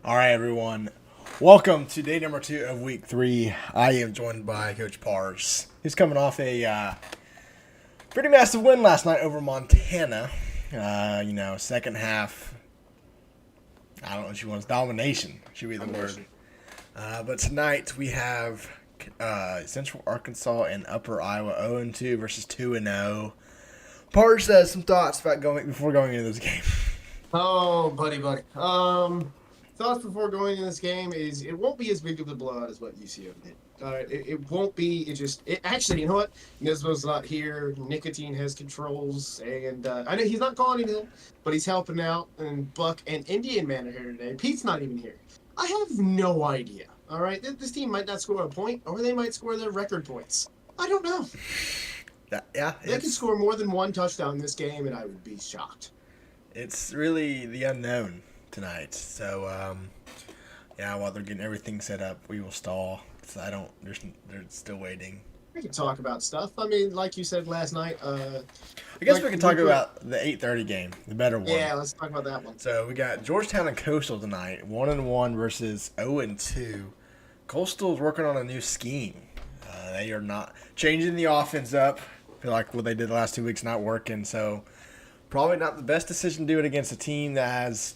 All right, everyone. Welcome to day number 2 of week 3. I am joined by Coach Pars. He's coming off a pretty massive win last night over Montana. Second half. I don't know what you want. Domination should be the word. But tonight we have Central Arkansas and Upper Iowa 0-2 versus 2-0. Pars has some thoughts about before going into this game. Oh, buddy. Thoughts before going in this game is it won't be as big of a blowout as what UCO did. It won't be. Actually, you know what? Nisbo's not here. Nicotine has controls, and I know he's not calling him, but he's helping out. And Buck and Indian Man are here today. Pete's not even here. I have no idea. All right, this team might not score a point, or they might score their record points. I don't know. They could score more than one touchdown in this game, and I would be shocked. It's really the unknown tonight. So, while they're getting everything set up, we will stall. So they're still waiting. We can talk about stuff. I mean, like you said last night. I guess we can talk about the 8:30 game, the better one. Yeah, let's talk about that one. So we got Georgetown and Coastal tonight, 1-1 versus 0-2. Coastal's working on a new scheme. They are not changing the offense up. I feel like what they did the last 2 weeks not working. So probably not the best decision to do it against a team that has,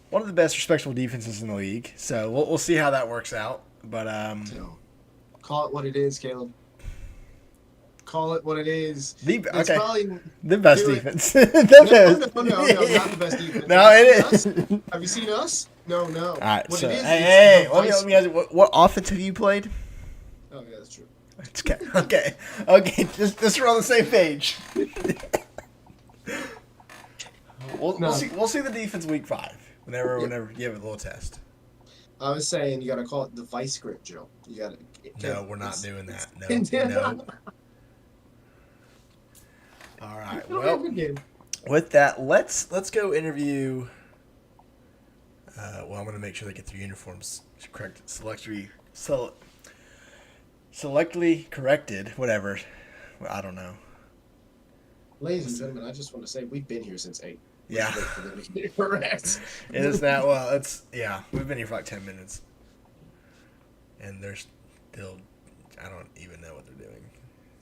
one of the best respectable defenses in the league. So we'll see how that works out. But call it what it is, Caleb. Call it what it is. The best defense. No, not the best defense. No, it is. Have you seen us? No. All right, what so it is, hey, let me ask you, what offense have you played? Oh yeah, that's true. Okay. Just we're on the same page. We'll see the defense week 5 whenever you have a little test. I was saying you got to call it the vice grip, Joe. You got to. No, we're not doing that. No. All right. Well, with that, let's go interview. I'm going to make sure they get their uniforms correct. Selectly corrected. Whatever. I don't know. Ladies and gentlemen, I just want to say we've been here since 8. Yeah. Correct. It is that. Well, we've been here for like 10 minutes. And they're still, I don't even know what they're doing.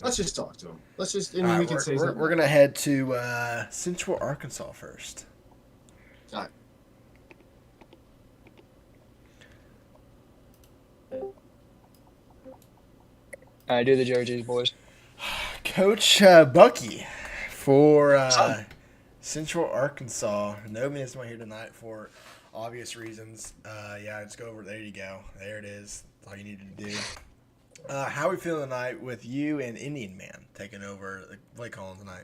Let's just talk to them. Let's just, and we can say something. We're going to head to Central Arkansas first. All right. I do the jerseys, boys. Coach Bucky for Central Arkansas. No minutes here tonight for obvious reasons. Let's go over. There you go. There it is. That's all you needed to do. How are we feeling tonight with you and Indian Man taking over the play calling tonight?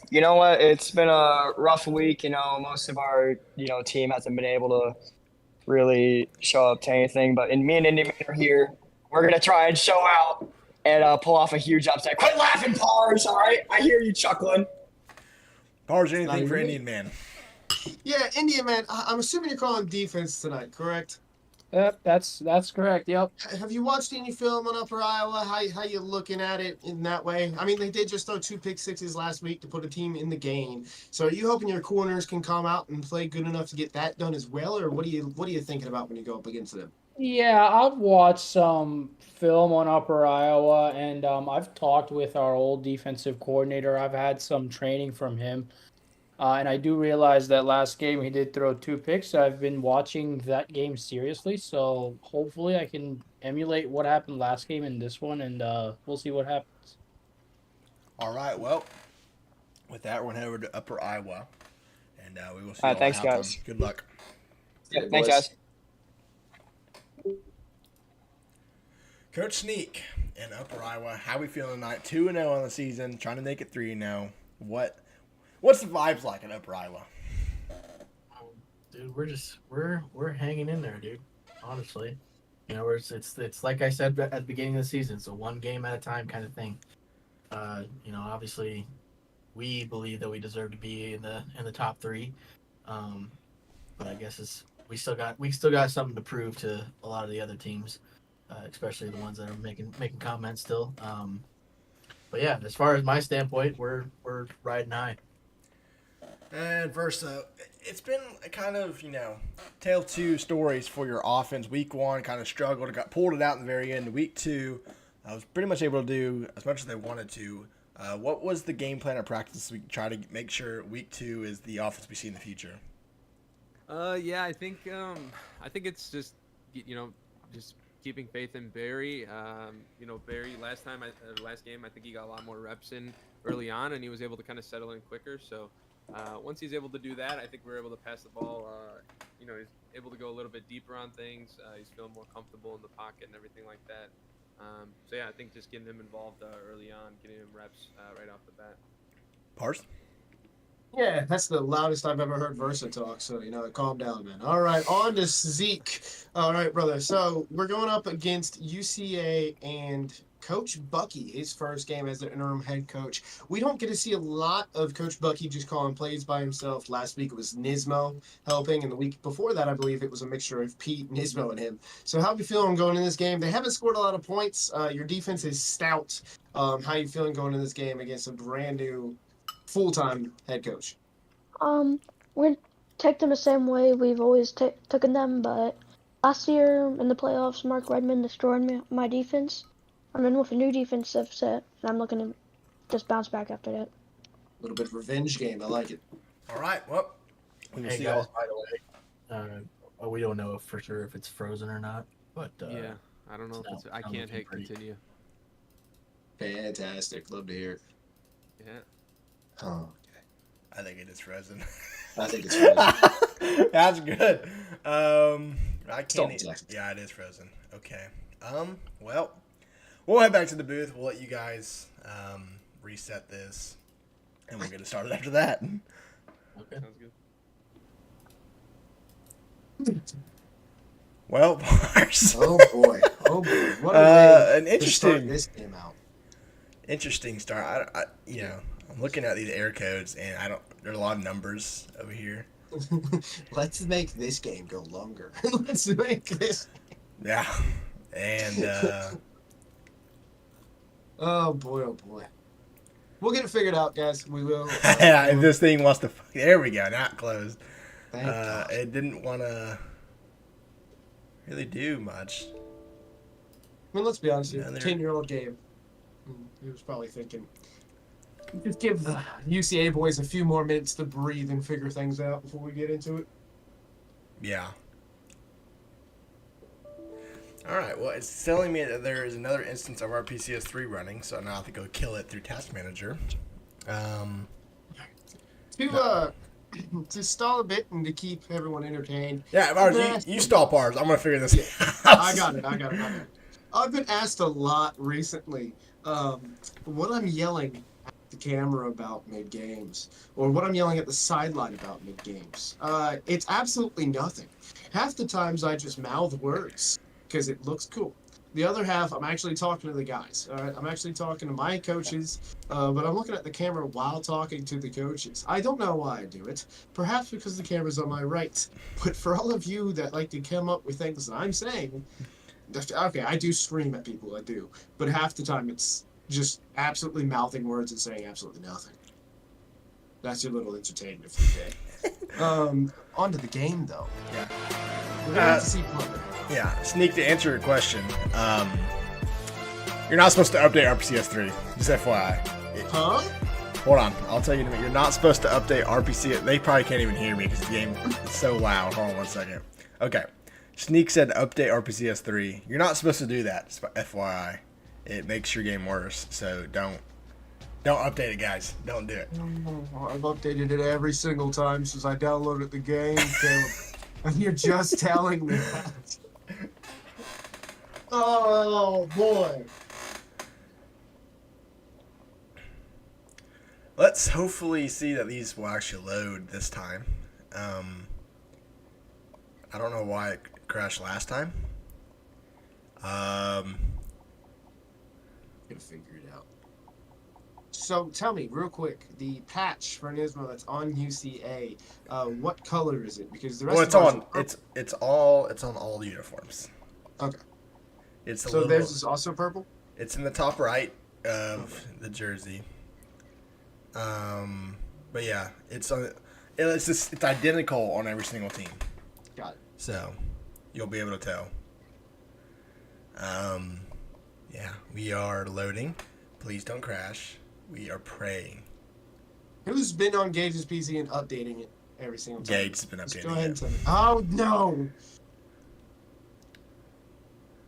You know what? It's been a rough week. Most of our team hasn't been able to really show up to anything. But me and Indian Man are here. We're gonna try and show out and pull off a huge upset. Quit laughing, Pars. All right, I hear you chuckling. Pars, anything for Indian Man? Yeah, Indian Man. I'm assuming you're calling defense tonight, correct? Yep, that's correct. Yep. Have you watched any film on Upper Iowa? How you looking at it in that way? I mean, they did just throw 2 pick sixes last week to put a team in the game. So are you hoping your corners can come out and play good enough to get that done as well, or what are you thinking about when you go up against them? Yeah, I've watched some film on Upper Iowa, and I've talked with our old defensive coordinator. I've had some training from him. And I do realize that last game he did throw 2 picks. So I've been watching that game seriously. So hopefully I can emulate what happened last game in this one, and we'll see what happens. All right. Well, with that, we're going to head over to Upper Iowa, and we will see. All right, thanks, guys. Good luck. Yeah, thanks, guys. Coach Sneak in Upper Iowa, how we feeling tonight? 2-0 on the season, trying to make it 3-0. What's the vibes like in Upper Iowa? Dude, we're hanging in there, dude. Honestly, it's like I said at the beginning of the season. So one game at a time kind of thing. Obviously, we believe that we deserve to be in the top 3. But I guess we still got something to prove to a lot of the other teams, especially the ones that are making comments still. But yeah, as far as my standpoint, we're riding high. And Versa, it's been a kind of, tale of two stories for your offense. Week 1 kind of struggled, pulled it out in the very end. Week 2, I was pretty much able to do as much as they wanted to. What was the game plan or practice this week to try to make sure week 2 is the offense we see in the future? Yeah, I think it's just just keeping faith in Barry. Barry last game, I think he got a lot more reps in early on, and he was able to kind of settle in quicker. So once he's able to do that, I think we're able to pass the ball. He's able to go a little bit deeper on things. He's feeling more comfortable in the pocket and everything like that. So yeah, I think just getting him involved early on, getting him reps right off the bat. Pars? Yeah, that's the loudest I've ever heard Versa talk, so, calm down, man. All right, on to Zeke. All right, brother. So we're going up against UCA and Coach Bucky, his first game as the interim head coach. We don't get to see a lot of Coach Bucky just calling plays by himself. Last week it was Nismo helping, and the week before that, I believe it was a mixture of Pete, Nismo, and him. So how you feeling going in this game? They haven't scored a lot of points. Your defense is stout. How you feeling going in this game against a brand new full-time head coach? We're gonna take them the same way we've always taken them, but last year in the playoffs, Mark Redmond destroyed my defense. I'm in with a new defensive set, and I'm looking to just bounce back after that. A little bit of revenge game. I like it. All right, well, we will Hey see guys, all. by the way, we don't know for sure if it's frozen or not, but Yeah, I don't know if it's. I can't hit continue. Fantastic. Love to hear it. Yeah. Oh, I think it is frozen. I think it's frozen. That's good. I Still can't. Texas. Yeah, it is frozen. Okay. Well, we'll head back to the booth. We'll let you guys reset this, and we'll get it started after that. okay. Sounds good. Well, Mars. Oh boy. What a way An to start interesting, this game out. interesting start. I'm looking at these air codes, and there are a lot of numbers over here. Let's make this game go longer. Let's make this. Yeah, and Oh boy. We'll get it figured out, guys. We will. if this thing wants to, there we go. Not closed. Thank God. It didn't want to really do much. I mean, let's be honest here. Yeah, they're- 10-year-old game. He was probably thinking, just give the UCA boys a few more minutes to breathe and figure things out before we get into it. Yeah. All right. Well, it's telling me that there is another instance of our PCS3 running, so now I have to go kill it through Task Manager. To stall a bit and to keep everyone entertained. Yeah, Mars, you stall Pars. I'm gonna figure this out. I got it. I've been asked a lot recently what I'm yelling at the camera about mid-games, or what I'm yelling at the sideline about mid-games. It's absolutely nothing. Half the times I just mouth words because it looks cool. The other half, I'm actually talking to the guys. All right? I'm actually talking to my coaches, but I'm looking at the camera while talking to the coaches. I don't know why I do it. Perhaps because the camera's on my right. But for all of you that like to come up with things that I'm saying, okay, I do scream at people, I do. But half the time it's just absolutely mouthing words and saying absolutely nothing. That's your little entertainment for the day. On to the game, though. Yeah. We're going to have to see Plumber. Yeah. Sneak, to answer your question, you're not supposed to update RPCS3. Just FYI. Huh? Hold on. I'll tell you in a minute. You're not supposed to update RPC. They probably can't even hear me because the game is so loud. Hold on 1 second. Okay. Sneak said update RPCS3. You're not supposed to do that, FYI. It makes your game worse. So don't update it, guys. Don't do it. I've updated it every single time since I downloaded the game, Caleb. And you're just telling me that. Oh, boy. Let's hopefully see that these will actually load this time. I don't know why it crashed last time. Gonna figure it out. So tell me real quick, the patch for Nismo that's on UCA, what color is it? Because the rest Well, of it's on all the uniforms. Okay. It's a So little, theirs is also purple? It's in the top right of the jersey. But yeah, it's identical on every single team. Got it. So you'll be able to tell. Yeah, we are loading. Please don't crash. We are praying. Who's been on Gage's PC and updating it every single time? Gage has been Just updating go ahead and it. tell me. Oh, no.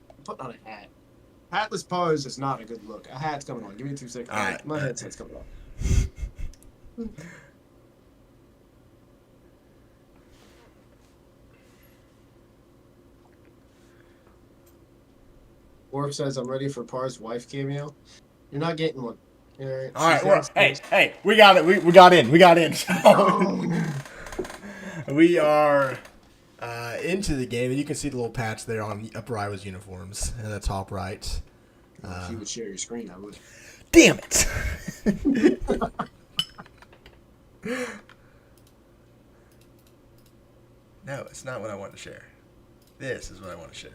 I'm putting on a hat. Hatless pose is not a good look. A hat's coming on. Give me 2 seconds. All right. My headset's coming on. Orf says, I'm ready for Par's wife cameo. You're not getting one. All right. Hey, we got it. We got in. We got in. We are into the game, and you can see the little patch there on Upper Iowa's uniforms in the top right. If you would share your screen, I would. Damn it! No, it's not what I want to share. This is what I want to share.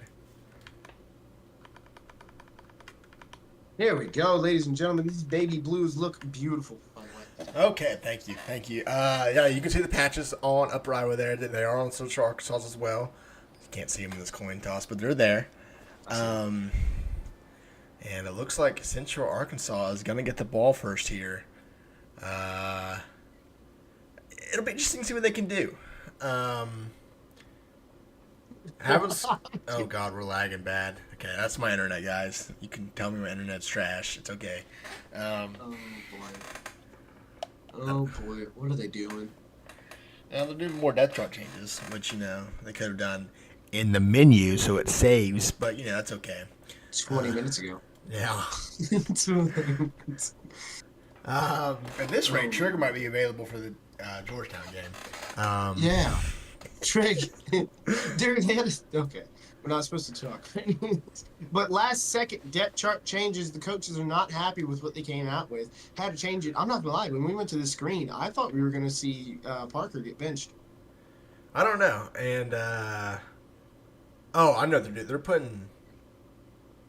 Here we go, ladies and gentlemen. These baby blues look beautiful, by the way. Okay, thank you. Yeah, you can see the patches on Upper Iowa there. They are on Central Arkansas as well. You can't see them in this coin toss, but they're there. And it looks like Central Arkansas is going to get the ball first here. It'll be interesting to see what they can do. Oh, God, we're lagging bad. Okay, that's my internet, guys. You can tell me my internet's trash. It's okay. Oh, boy. What are they doing? They're doing more depth chart changes, which, they could have done in the menu so it saves. But, that's okay. 20 minutes ago. Yeah. At this rate, Trigger might be available for the Georgetown game. Yeah. Trig. Dude, okay. We're not supposed to talk. But last second depth chart changes, the coaches are not happy with what they came out with. Had to change it. I'm not going to lie. When we went to the screen, I thought we were going to see Parker get benched. I don't know. And, I know they're putting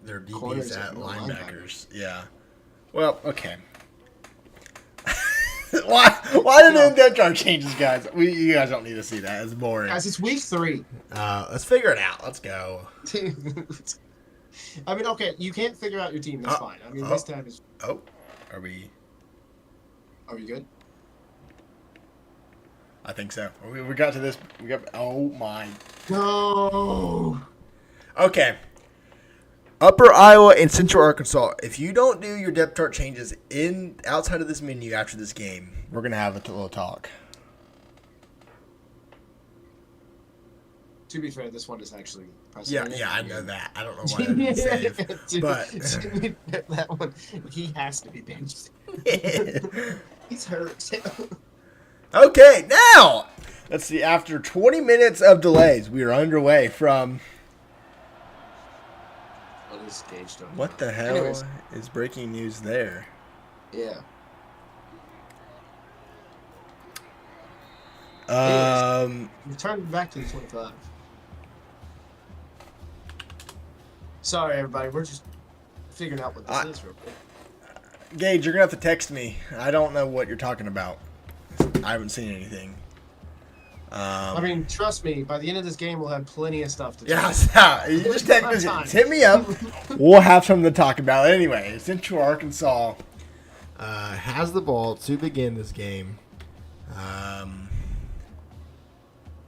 their DBs at linebackers. Yeah. Well, okay. Why did the depth chart changes, guys? You guys don't need to see that. It's boring. Guys, it's week 3. Let's figure it out. Let's go. I mean, okay, you can't figure out your team. That's fine. I mean, this time is... Oh, are we good? I think so. We got to this. Oh, my. No! Okay. Upper Iowa and Central Arkansas. If you don't do your depth chart changes outside of this menu after this game, we're gonna have a little talk. To be fair, this one is actually Yeah, I know that. I don't know why I didn't save, but that one, he has to be benched. He's hurt. Okay, now let's see. After 20 minutes of delays, we are underway from. What the hell is breaking news there? Yeah. Return back to the 25. Sorry, everybody. We're just figuring out what this is real quick. Gage, you're gonna have to text me. I don't know what you're talking about. I haven't seen anything. I mean, trust me. By the end of this game, we'll have plenty of stuff to talk about. Yeah, you just hit me up. We'll have something to talk about. Anyway, Central Arkansas has the ball to begin this game. I'm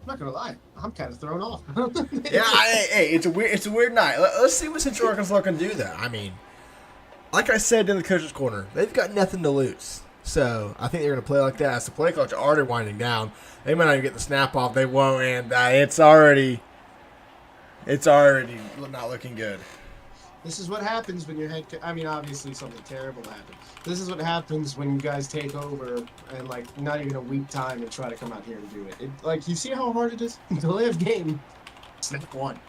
not gonna lie. I'm kind of thrown off. Yeah, hey, it's a weird night. Let's see what Central Arkansas can do, though. I mean, like I said in the coach's corner, they've got nothing to lose. So I think they're going to play like that. As the play clock's already winding down, they might not even get the snap off. They won't, and it's already not looking good. This is what happens when your I mean, obviously something terrible happened. This is what happens when you guys take over and not even a week time and try to come out here and do it. You see how hard it is? Delay of game, snap 1.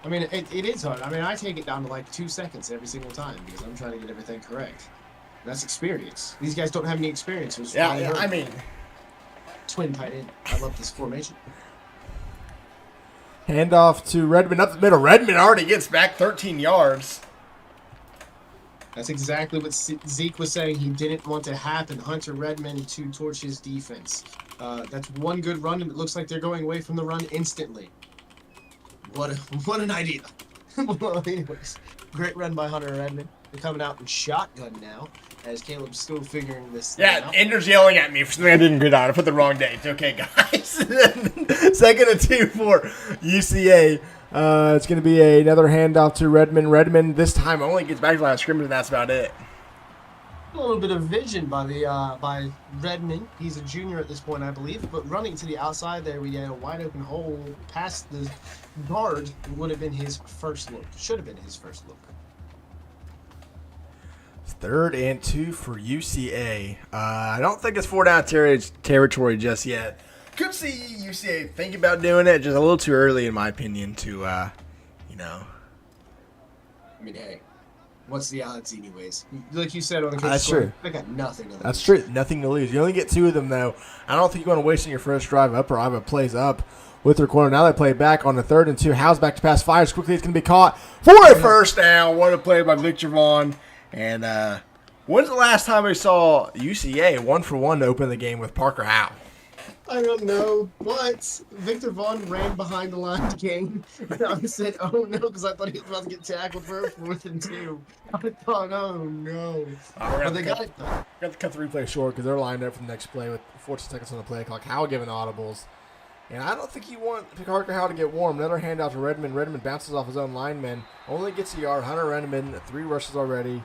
I mean, it is hard. I mean, I take it down to 2 seconds every single time because I'm trying to get everything correct. That's experience. These guys don't have any experience. Yeah, I mean, twin tight end. I love this formation. Handoff to Redmond up the middle. Redmond already gets back 13 yards. That's exactly what Zeke was saying. He didn't want to happen. Hunter Redmond to torch his defense. That's one good run, and it looks like they're going away from the run instantly. What an idea. Well, anyways, great run by Hunter Redmond. They're coming out in shotgun now, as Caleb's still figuring this thing Yeah, out. Ender's yelling at me for something I didn't good on. I put the wrong date. Okay, guys. Second and 2 for UCA. It's going to be another handoff to Redmond. Redmond this time only gets back to the line of scrimmage, and that's about it. A little bit of vision by Redmond. He's a junior at this point, I believe, but running to the outside there, we had a wide open hole past the guard. Would have been his first look. Should have been his first look. Third and 2 for UCA. I don't think it's 4-down territory just yet. Could see UCA think about doing it, just a little too early, in my opinion, to, I mean, hey, what's the odds, anyways? Like you said on the case, That's true. They got nothing to lose. That's true. Nothing to lose. You only get 2 of them, though. I don't think you want to waste on your first drive. Upper Iowa plays up with their corner. Now they play back on the 3rd and 2. Howes back to pass, fires quickly. It's going to be caught for a first down. What a play by Victor Vaughn. And when's the last time we saw UCA 1-for-1 to open the game with Parker Howe? I don't know, but Victor Vaughn ran behind the line of game. And I said, oh no, because I thought he was about to get tackled for a 4th and 2. I thought, oh no. But they got it done. Got to cut the replay short because they're lined up for the next play with 14 seconds on the play clock. Howe giving audibles. And I don't think you want Parker Howe to get warm. Another handout to Redmond. Redmond bounces off his own lineman. Only gets a yard. Hunter Redmond, 3 rushes already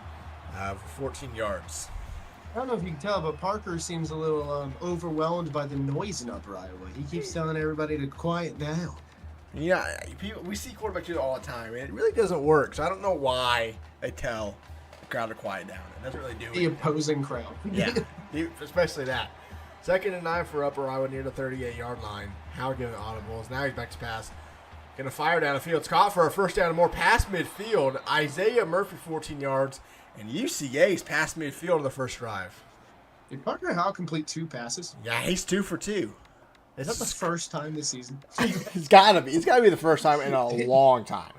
for 14 yards. I don't know if you can tell, but Parker seems a little overwhelmed by the noise in Upper Iowa. He keeps telling everybody to quiet down. Yeah, we see quarterbacks do it all the time, and it really doesn't work. So I don't know why they tell the crowd to quiet down. It doesn't really do The it. opposing crowd. Yeah, especially that. 2nd and 9 for Upper Iowa near the 38-yard line. Howard giving audibles. Now he's back to pass. Going to fire down the field. It's caught for a first down and more past midfield. Isaiah Murphy, 14 yards. And UCA's past midfield on the first drive. Did Parker Howe complete 2 passes? Yeah, he's 2 for 2. Is that the first time this season? It's gotta be. It's gotta be the first time in a long time.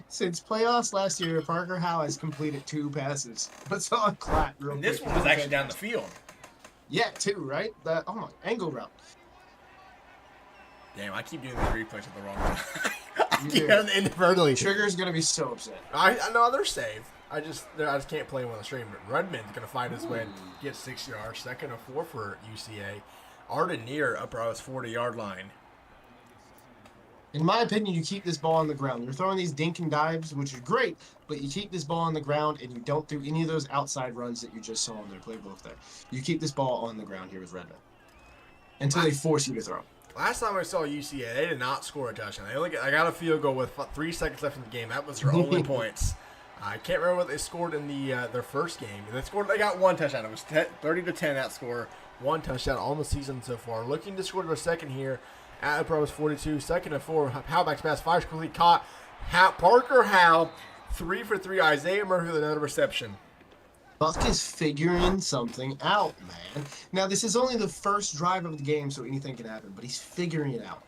Since playoffs last year, Parker Howe has completed 2 passes. Let's all clap real And this quick. one was actually down the field. Yeah, 2, right? My angle route. Damn, I keep doing the replays at the wrong time. I You keep do. doing it inadvertently. Trigger's gonna be so upset. I know they're safe. I just can't play them on the stream. But Redmond's gonna find his way and get 6 yards. 2nd and 4 for UCA. Arden near Upper Iowa's 40-yard line. In my opinion, you keep this ball on the ground. You're throwing these dink and dives, which is great, but you keep this ball on the ground and you don't do any of those outside runs that you just saw in their playbook there. You keep this ball on the ground here with Redmond until they force you to throw. Last time I saw UCA, they did not score a touchdown. I got a field goal with 3 seconds left in the game. That was their only points. I can't remember what they scored in their first game. They got 1 touchdown. It was 30-10 that score. 1 touchdown on the season so far. Looking to score their second here at Upper Iowa's 42. 2nd and 4. Howe back to pass. Fires quickly caught. Parker Howe 3 for 3. Isaiah Murphy with another reception. Buck is figuring something out, man. Now, this is only the first drive of the game, so anything can happen, but he's figuring it out.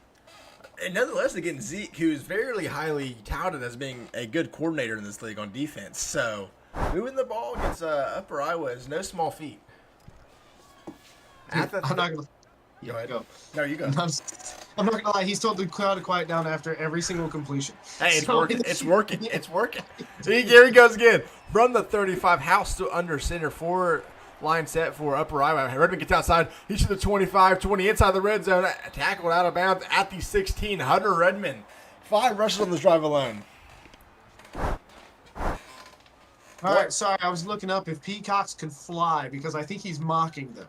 And nonetheless, again, Zeke, who's very highly touted as being a good coordinator in this league on defense. So, moving the ball against Upper Iowa is no small feat. Dude, I'm not gonna Go ahead. go. No, you go. I'm not gonna lie. He's told the crowd to quiet down after every single completion. Hey, it's So- working. It's working. It's working. See, here he goes again. From the 35, House still under center. 4 line set for Upper Iowa. Redmond gets outside. He's to the 25, 20 inside the red zone. Tackled out of bounds at the 16. Hunter Redmond. 5 rushes on this drive alone. All right, sorry, I was looking up if peacocks could fly because I think he's mocking them.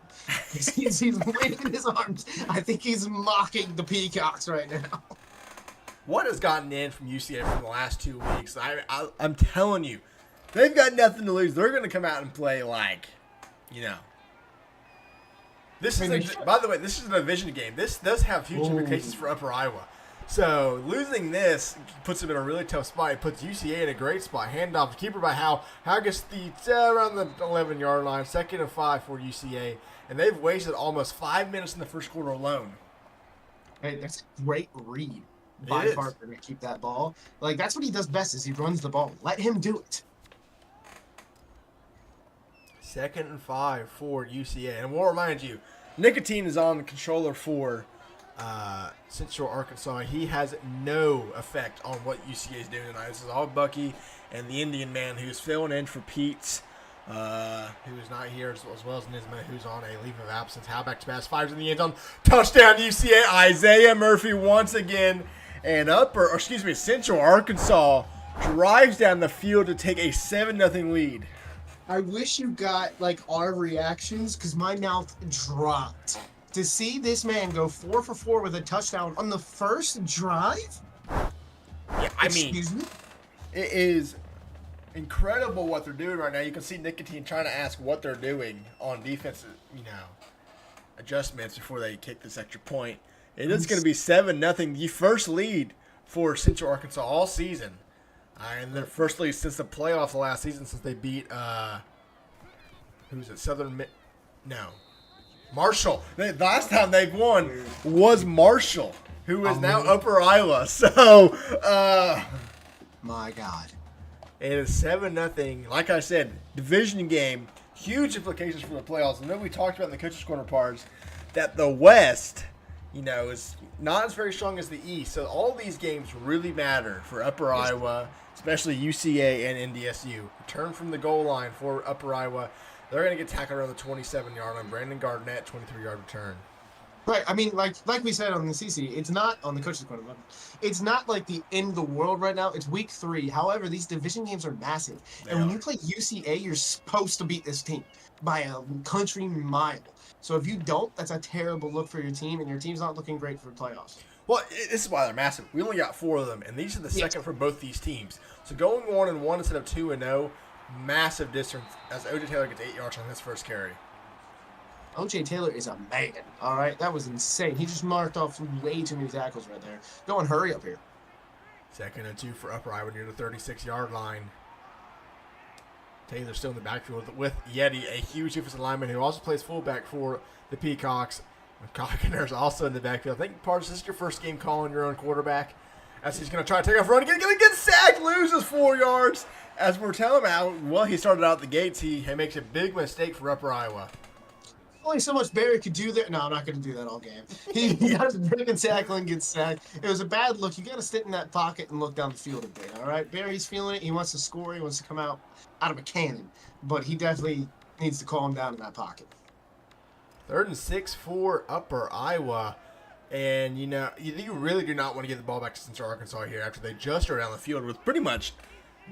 He's waving his arms. I think he's mocking the peacocks right now. What has gotten in from UCA for the last 2 weeks? I'm telling you, they've got nothing to lose. They're going to come out and play This is by the way, this is a division game. This does have huge implications for Upper Iowa. So losing this puts them in a really tough spot. It puts UCA in a great spot. Handoff, keeper by Howe. Howe gets the around the 11-yard line. 2nd and 5 for UCA, and they've wasted almost 5 minutes in the first quarter alone. Hey, that's a great read by Parker to keep that ball. Like, that's what he does best is he runs the ball. Let him do it. 2nd and 5 for UCA. And we'll remind you, Nicotine is on the controller for Central Arkansas. He has no effect on what UCA is doing tonight. This is all Bucky and the Indian man who's filling in for Pete, who's not here, as well as Nisma, who's on a leave of absence. How back to pass, fires in the end zone. Touchdown UCA. Isaiah Murphy once again. And Central Arkansas drives down the field to take a 7-0 lead. I wish you got like our reactions because my mouth dropped. To see this man go 4 for 4 with a touchdown on the first drive? Yeah, Excuse me? It is incredible what they're doing right now. You can see Nicotine trying to ask what they're doing on defensive, adjustments before they kick this extra point. It is going to be 7-0, the first lead for Central Arkansas all season. And their first lead since the playoffs last season, since they beat, Marshall. The last time they've won was Marshall, who is now Upper Iowa. So, my God. it is 7-0. Like I said, division game, huge implications for the playoffs. And then we talked about in the Coaches Corner parts that the West, is not as very strong as the East. So all these games really matter for Upper Iowa, especially UCA and NDSU. Return from the goal line for Upper Iowa. They're going to get tackled around the 27-yard line. Brandon Gardnett, 23-yard return. Right. I mean, like we said on the CC, it's not on the Coaches Corner. It's not like the end of the world right now. It's week 3. However, these division games are massive. And when you play UCA, you're supposed to beat this team by a country mile. So if you don't, that's a terrible look for your team, and your team's not looking great for playoffs. Well, this is why they're massive. We only got 4 of them, and these are the second for both these teams. So going 1-1 instead of 2-0, massive distance as O.J. Taylor gets 8 yards on his first carry. O.J. Taylor is a man, all right? That was insane. He just marked off way too many tackles right there. Go and hurry up here. 2nd and 2 for Upper Iowa near the 36-yard line. Taylor still in the backfield with Yeti, a huge defensive lineman who also plays fullback for the Peacocks. Cockner's also in the backfield. I think, Parts, this is your first game calling your own quarterback. As he's going to try to take off running, going to get sacked, loses 4 yards. As we're telling him how well he started out the gates, he makes a big mistake for Upper Iowa. Only so much Barry could do there. No, I'm not going to do that all game. He got to break and tackle and get sacked. It was a bad look. You got to sit in that pocket and look down the field a bit, all right? Barry's feeling it. He wants to score. He wants to come out of a cannon. But he definitely needs to calm down in that pocket. 3rd and 6 for Upper Iowa. And, you really do not want to give the ball back to Central Arkansas here after they just are down the field with pretty much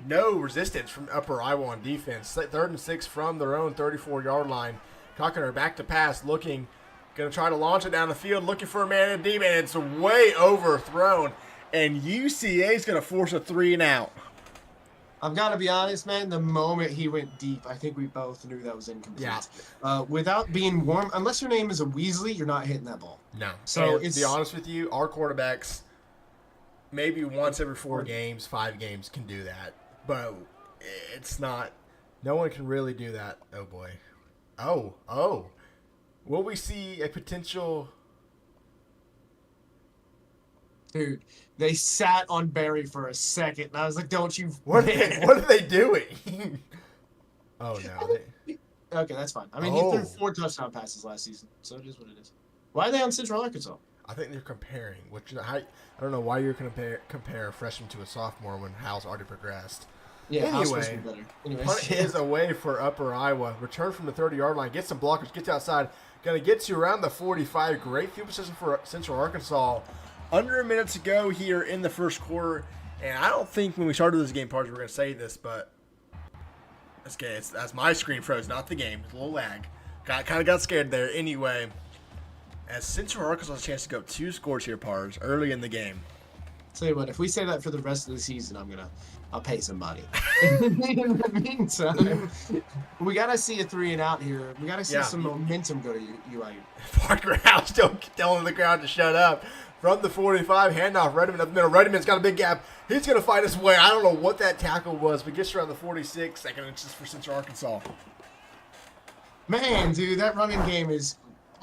no resistance from Upper Iowa on defense. 3rd and 6 from their own 34-yard line. Cockner back to pass, going to try to launch it down the field, looking for a man in deep, and it's way overthrown. And UCA is going to force a 3-and-out. I've got to be honest, man. The moment he went deep, I think we both knew that was incomplete. Yeah. Without being warm, unless your name is a Weasley, you're not hitting that ball. No. So to be honest with you, our quarterbacks, maybe once every 4 games, 5 games can do that. But it's not. No one can really do that. Oh, boy. Oh. Will we see a potential... Dude, they sat on Barry for a second, and I was like, don't you... What are they doing? Oh, no. Okay, that's fine. I mean, he threw 4 touchdown passes last season, so it is what it is. Why are they on Central Arkansas? I think they're comparing. I don't know why you're going to compare a freshman to a sophomore when Hal's already progressed. Yeah, Hal's supposed to Anyway, be better. punt is away for Upper Iowa. Return from the 30-yard line. Gets some blockers. Gets outside. Going to get you around the 45. Great field position for Central Arkansas. Under a minute to go here in the first quarter. And I don't think when we started this game, Parts, we're going to say this, but as my screen froze, not the game. It's a little lag. Kind of got scared there. Anyway, as Central Arkansas has a chance to go 2 scores here, Parts, early in the game. Tell you what, if we say that for the rest of the season, I'll pay somebody. In the meantime, we gotta see a 3-and-out here. We gotta see some momentum go to UIU. Parker House still telling the crowd to shut up. From the 45, handoff, Redmond up the middle. Redmond's got a big gap. He's going to fight his way. I don't know what that tackle was, but gets around the 46. 2nd inches for Central Arkansas. Man, dude, that running game is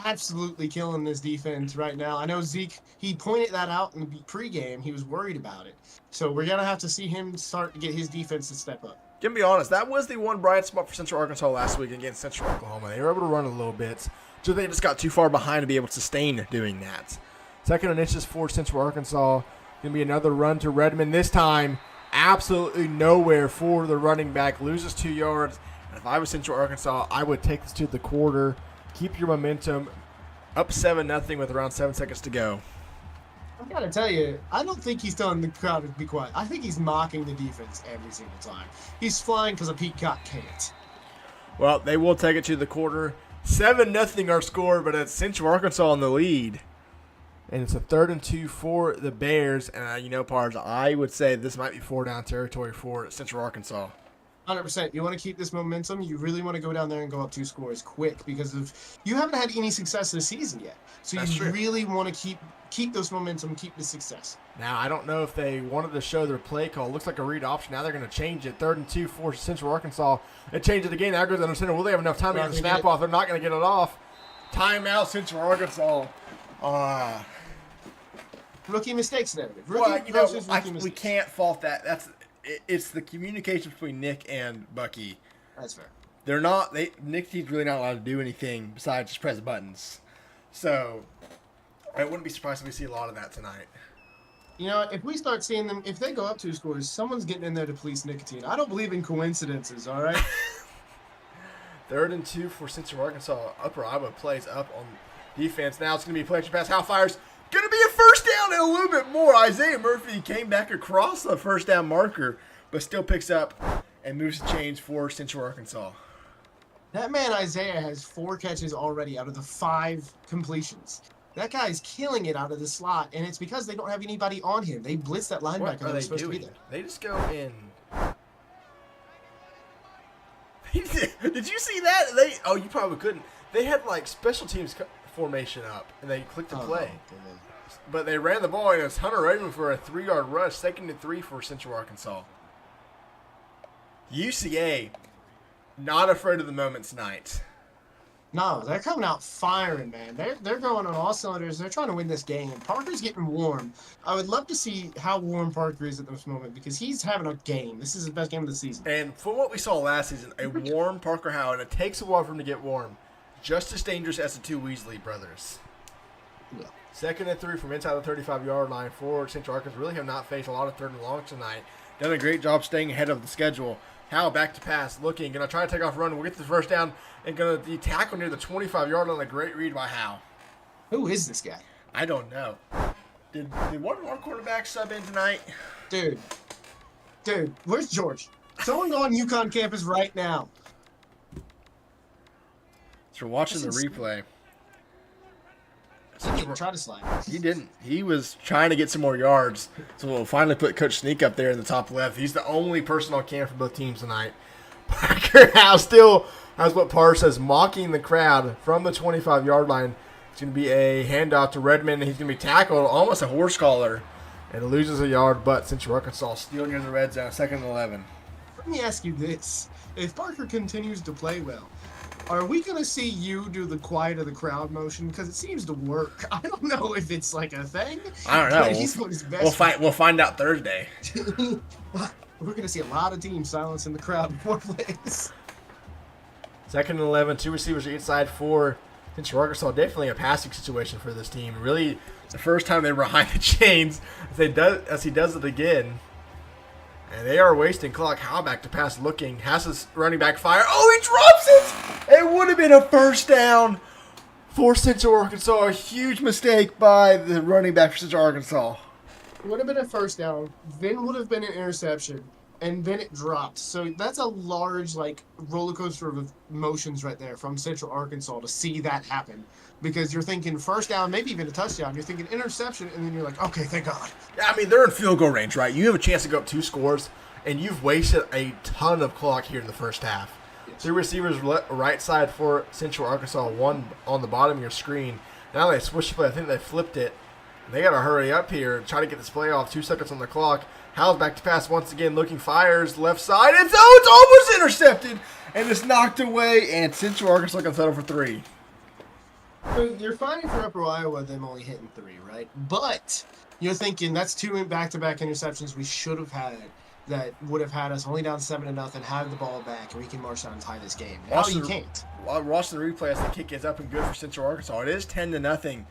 absolutely killing this defense right now. I know Zeke, he pointed that out in the pregame. He was worried about it. So we're going to have to see him start to get his defense to step up. Gonna be honest, that was the one bright spot for Central Arkansas last week against Central Oklahoma. They were able to run a little bit, so they just got too far behind to be able to sustain doing that. 2nd and inches for Central Arkansas. Gonna be another run to Redmond. This time, absolutely nowhere for the running back. Loses 2 yards. And if I was Central Arkansas, I would take this to the quarter. Keep your momentum. Up 7-0 with around 7 seconds to go. I gotta tell you, I don't think he's telling the crowd to be quiet. I think he's mocking the defense every single time. He's flying because a peacock can't. Well, they will take it to the quarter. 7-0 our score, but it's Central Arkansas in the lead. And it's a 3rd and 2 for the Bears. And, Pars, I would say this might be 4-down territory for Central Arkansas. 100%. You want to keep this momentum. You really want to go down there and go up 2 scores quick because you haven't had any success this season yet. So That's you true. really want to keep those momentum, keep the success. Now, I don't know if they wanted to show their play call. Looks like a read option. Now they're going to change it. 3rd and 2 for Central Arkansas. They change it again. Now goes under center. Will they have enough time to get the snap off? They're not going to get it off. Timeout, Central Arkansas. Rookie mistakes, narrative. We can't fault that. It's the communication between Nick and Bucky. That's fair. Nick team's really not allowed to do anything besides just press buttons. So I wouldn't be surprised if we see a lot of that tonight. If we start seeing them, if they go up 2 scores, someone's getting in there to police nicotine. I don't believe in coincidences, all right? 3rd and 2 for Central Arkansas. Upper Iowa plays up on defense. Now it's going to be a play action pass. Hal fires. Going to be a first down and a little bit more. Isaiah Murphy came back across the first down marker, but still picks up and moves the chains for Central Arkansas. That man Isaiah has 4 catches already out of the 5 completions. That guy's killing it out of the slot, and it's because they don't have anybody on him. They blitz that linebacker What are that was they supposed doing? to be there. They just go in. Did you see that? You probably couldn't. They had special teams formation up, and they clicked to play. But they ran the ball, and it's Hunter Raymond for a 3-yard rush. 2nd and 3 for Central Arkansas. UCA, not afraid of the moment tonight. No, they're coming out firing, man. They're going on all cylinders. They're trying to win this game. Parker's getting warm. I would love to see how warm Parker is at this moment because he's having a game. This is his best game of the season. And from what we saw last season, a warm Parker Howard, and it takes a while for him to get warm. Just as dangerous as the 2 Weasley brothers. Yeah. 2nd and 3 from inside the 35-yard line for Central Arkansas. Really have not faced a lot of 3rd and long tonight. Done a great job staying ahead of the schedule. Howell back to pass, looking, going to try to take off run. We'll get the first down and going to tackle near the 25-yard line. A great read by Howell. Who is this guy? I don't know. Did one of our quarterbacks sub in tonight? Dude, where's George? Someone go on UConn campus right now. So we're watching the replay. He didn't try to slide. He didn't. He was trying to get some more yards. So we'll finally put Coach Sneak up there in the top left. He's the only person on camp for both teams tonight. Parker House still has what Parr says, mocking the crowd from the 25-yard line. It's going to be a handoff to Redmond. He's going to be tackled, almost a horse collar, and loses a yard. But Central Arkansas still near the red zone, 2nd and 11. Let me ask you this. If Parker continues to play well, are we going to see you do the quiet of the crowd motion? Because it seems to work. I don't know if it's like a thing. I don't know. But he's doing his best. We'll find out Thursday. We're going to see a lot of teams silencing the crowd before plays. 2nd and 11, 2 receivers inside for Central Arkansas. Definitely a passing situation for this team. Really, the first time they were behind the chains, as he does it again. And they are wasting clock. How back to pass looking. Has his running back fire. Oh, he drops it! It would have been a first down for Central Arkansas. A huge mistake by the running back for Central Arkansas. It would have been a first down, then would have been an interception, and then it dropped. So that's a large, roller coaster of emotions right there from Central Arkansas to see that happen. Because you're thinking first down, maybe even a touchdown. You're thinking interception, and then you're like, okay, thank God. Yeah, I mean, they're in field goal range, right? You have a chance to go up 2 scores, and you've wasted a ton of clock here in the first half. Yes. 2 receivers right side for Central Arkansas, 1 on the bottom of your screen. Now they switched the play. I think they flipped it. They got to hurry up here and try to get this play off. 2 seconds on the clock. Howell's back to pass once again, looking, fires left side. It's almost intercepted, and it's knocked away, and Central Arkansas can settle for 3. So you're fighting for Upper Iowa, them only hitting 3, right? But you're thinking that's 2 back-to-back interceptions we should have had. that would have had us only down 7-0, have the ball back, and we can march down and tie this game. Now you can't. Watching the replay, as the kick is up and good for Central Arkansas. It is 10-0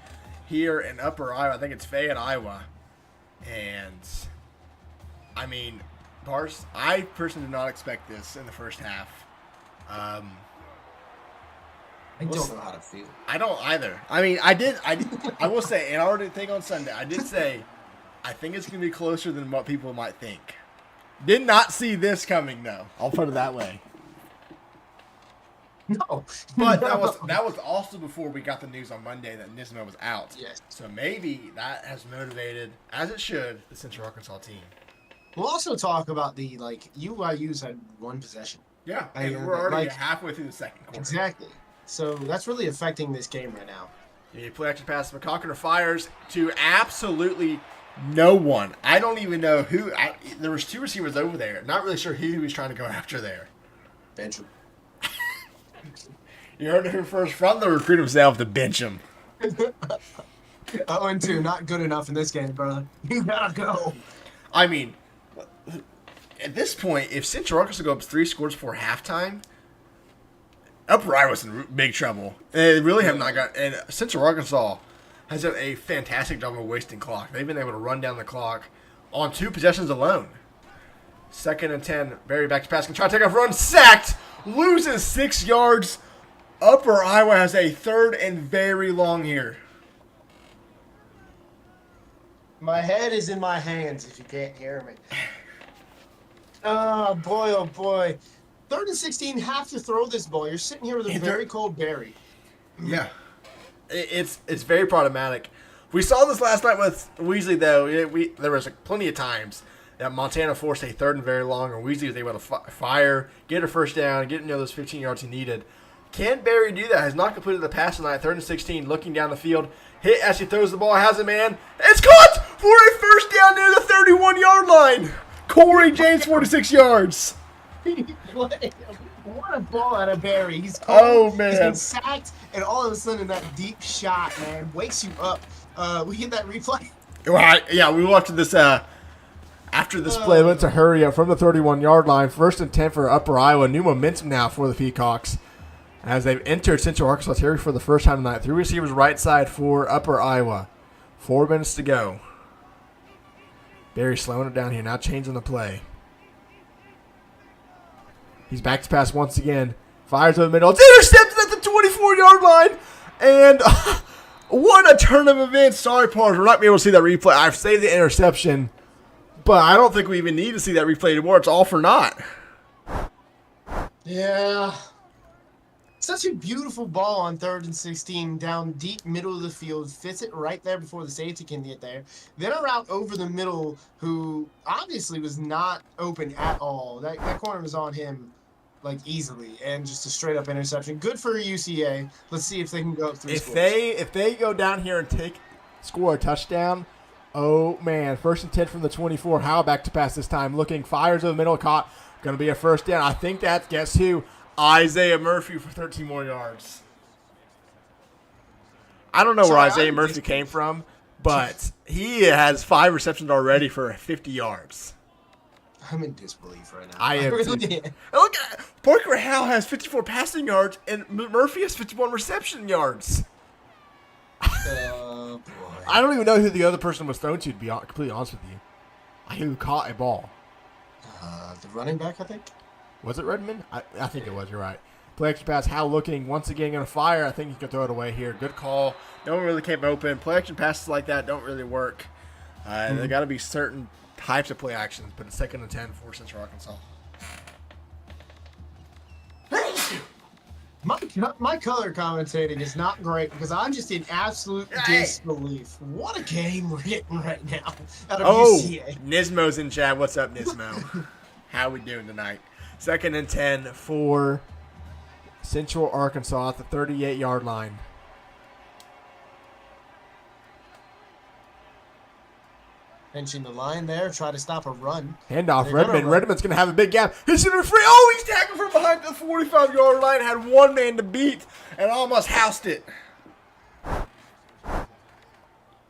here in Upper Iowa. I think it's Fayette, Iowa. And, I mean, Bars, I personally did not expect this in the first half. I don't know how to feel. I don't either. I mean, I will say, and I already think on Sunday, I did say, I think it's going to be closer than what people might think. Did not see this coming, though. I'll put it that way. No. But that was also before we got the news on Monday that Nismo was out. Yes. So maybe that has motivated, as it should, the Central Arkansas team. We'll also talk about the, UIU's had one possession. Yeah, and we're already halfway through the second quarter. Exactly. So that's really affecting this game right now. Yeah, play action pass. McCockner fires to absolutely no one. I don't even know who. There was 2 receivers over there. Not really sure who he was trying to go after there. Bench him. You heard it first from the recruit himself to bench him. 0-2, not good enough in this game, brother. You gotta go. I mean, at this point, if Central Arkansas go up 3 scores before halftime, Upper Iowa's in big trouble. They really have not got. And Central Arkansas has done a fantastic job of wasting clock. They've been able to run down the clock on 2 possessions alone. 2nd and 10. Barry back to pass. Can try to take off run. Sacked. Loses 6 yards. Upper Iowa has a 3rd and very long here. My head is in my hands if you can't hear me. Oh, boy. 3rd and 16, have to throw this ball. You're sitting here with a very cold Barry. Yeah. It's very problematic. We saw this last night with Weasley, though. There was plenty of times that Montana forced a 3rd and very long, or Weasley was able to fire, get a first down, get those 15 yards he needed. Can Barry do that? Has not completed the pass tonight. 3rd and 16, looking down the field. Hit as he throws the ball. Has a man. It's caught for a first down near the 31-yard line. Corey James, 46 yards. What a ball out of Barry. He's cold. Oh, man. He's been sacked, and all of a sudden that deep shot, man, wakes you up. We get that replay. Right. Yeah, we watched this after this play. Went to hurry up from the 31-yard line. 1st and 10 for Upper Iowa. New momentum now for the Peacocks as they've entered Central Arkansas territory for the first time tonight. 3 receivers right side for Upper Iowa. 4 minutes to go. Barry slowing it down here. Now changing the play. He's back to pass once again. Fires over the middle. It's intercepted at the 24-yard line. And what a turn of events. Sorry, Pars. We're not going to be able to see that replay. I've saved the interception. But I don't think we even need to see that replay anymore. It's all for naught. Yeah. Such a beautiful ball on 3rd and 16 down deep middle of the field. Fits it right there before the safety can get there. Then a route over the middle who obviously was not open at all. That corner was on him easily, and just a straight up interception. Good for UCA. Let's see if they can go up 3 scores. If they go down here and score a touchdown, oh man, 1st and 10 from the 24. How back to pass this time? Looking, fires over the middle, caught. Going to be a first down. I think that's, guess who? Isaiah Murphy for 13 more yards. I don't know where Isaiah Murphy came from, but he has 5 receptions already for 50 yards. I'm in disbelief right now. I am too. Look, Parker Howe has 54 passing yards, and Murphy has 51 reception yards. Boy. I don't even know who the other person was thrown to be completely honest with you. Who caught a ball? The running back, I think. Was it Redmond? I think it was. You're right. Play action pass. Howe looking once again going to fire. I think he can throw it away here. Good call. No one really came open. Play action passes like that don't really work. There got to be certain types of play actions, but it's 2nd and 10 for Central Arkansas. My color commentating is not great because I'm just in absolute disbelief. What a game we're getting right now out of UCA. Nismo's in chat. What's up, Nismo? How we doing tonight? 2nd and 10 for Central Arkansas at the 38-yard line. Benching the line there, try to stop a run. Handoff, Redmond. Redmond's going to have a big gap. He's going to be free. Oh, he's tackled from behind the 45-yard line. Had one man to beat and almost housed it.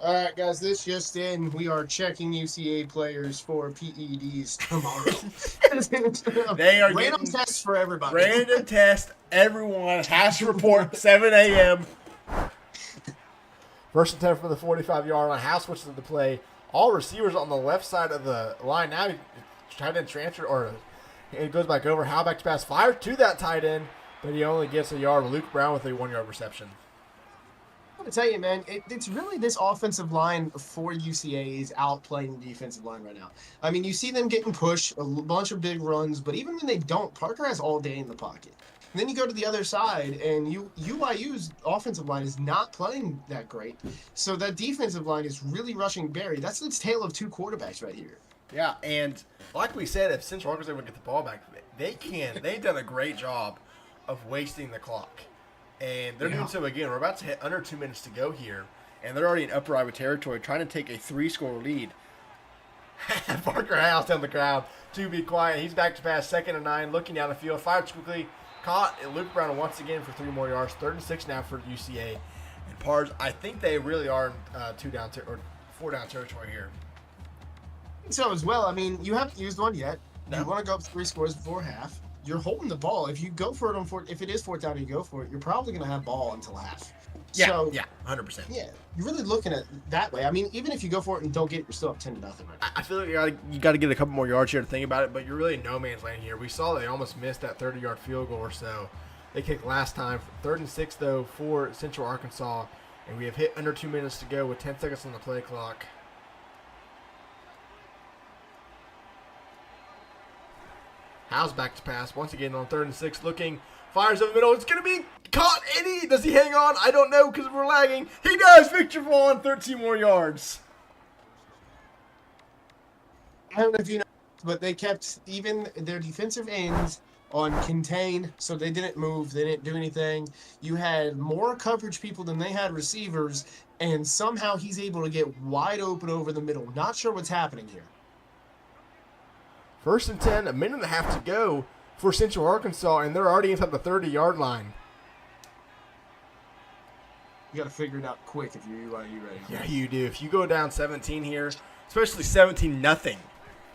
All right, guys, this just in. We are checking UCA players for PEDs tomorrow. They are random getting tests for everybody. random test. Everyone has to report 7 a.m. First and 10 from the 45-yard line. House switches to the play. All receivers on the left side of the line. Now tight end transfer, or it goes back over. How back to pass. Fires to that tight end, but he only gets a yard. Luke Brown with a 1-yard reception. I'm going to tell you, man, it's really this offensive line for UCA is outplaying the defensive line right now. I mean, you see them getting pushed, a bunch of big runs, but even when they don't, Parker has all day in the pocket. And then you go to the other side, and UIU's offensive line is not playing that great. So that defensive line is really rushing Barry. That's its tale of two quarterbacks right here. Yeah, and like we said, if Central Arkansas would get the ball back, they can. They've done a great job of wasting the clock. And they're doing so again. We're about to hit under 2 minutes to go here, and they're already in Upper Iowa territory trying to take a 3-score lead. Parker House down the ground to be quiet. He's back to pass, 2nd and 9, looking down the field, fires quickly, caught Luke Brown once again for 3 more yards. 3rd and 6 now for UCA. And Pars, I think they really are in 4-down territory here. I think so as well. I mean, you haven't used one yet. No. You want to go up 3 scores before half. You're holding the ball. If you go for it if it is 4th down and you go for it, you're probably going to have ball until half. Yeah, So, 100%. yeah, you're really looking at that way. I mean, even if you go for it and don't get it, you're still up 10-0 right now. I feel like you got to get a couple more yards here to think about it, but you're really in no man's land here. We saw they almost missed that 30-yard field goal or so. They kicked last time. 3rd and 6, though, for Central Arkansas, and we have hit under 2 minutes to go with 10 seconds on the play clock. Howe's back to pass once again on 3rd and 6, looking, fires over the middle. It's going to be caught. Does he hang on? I don't know because we're lagging. He does. Victor Vaughn, 13 more yards. I don't know if you know, but they kept even their defensive ends on contain, so they didn't move. They didn't do anything. You had more coverage people than they had receivers, and somehow he's able to get wide open over the middle. Not sure what's happening here. 1st and 10, a minute and a half to go for Central Arkansas, and they're already inside the 30-yard line. You got to figure it out quick if you're ready. Yeah, you do. If you go down 17 here, especially 17-0,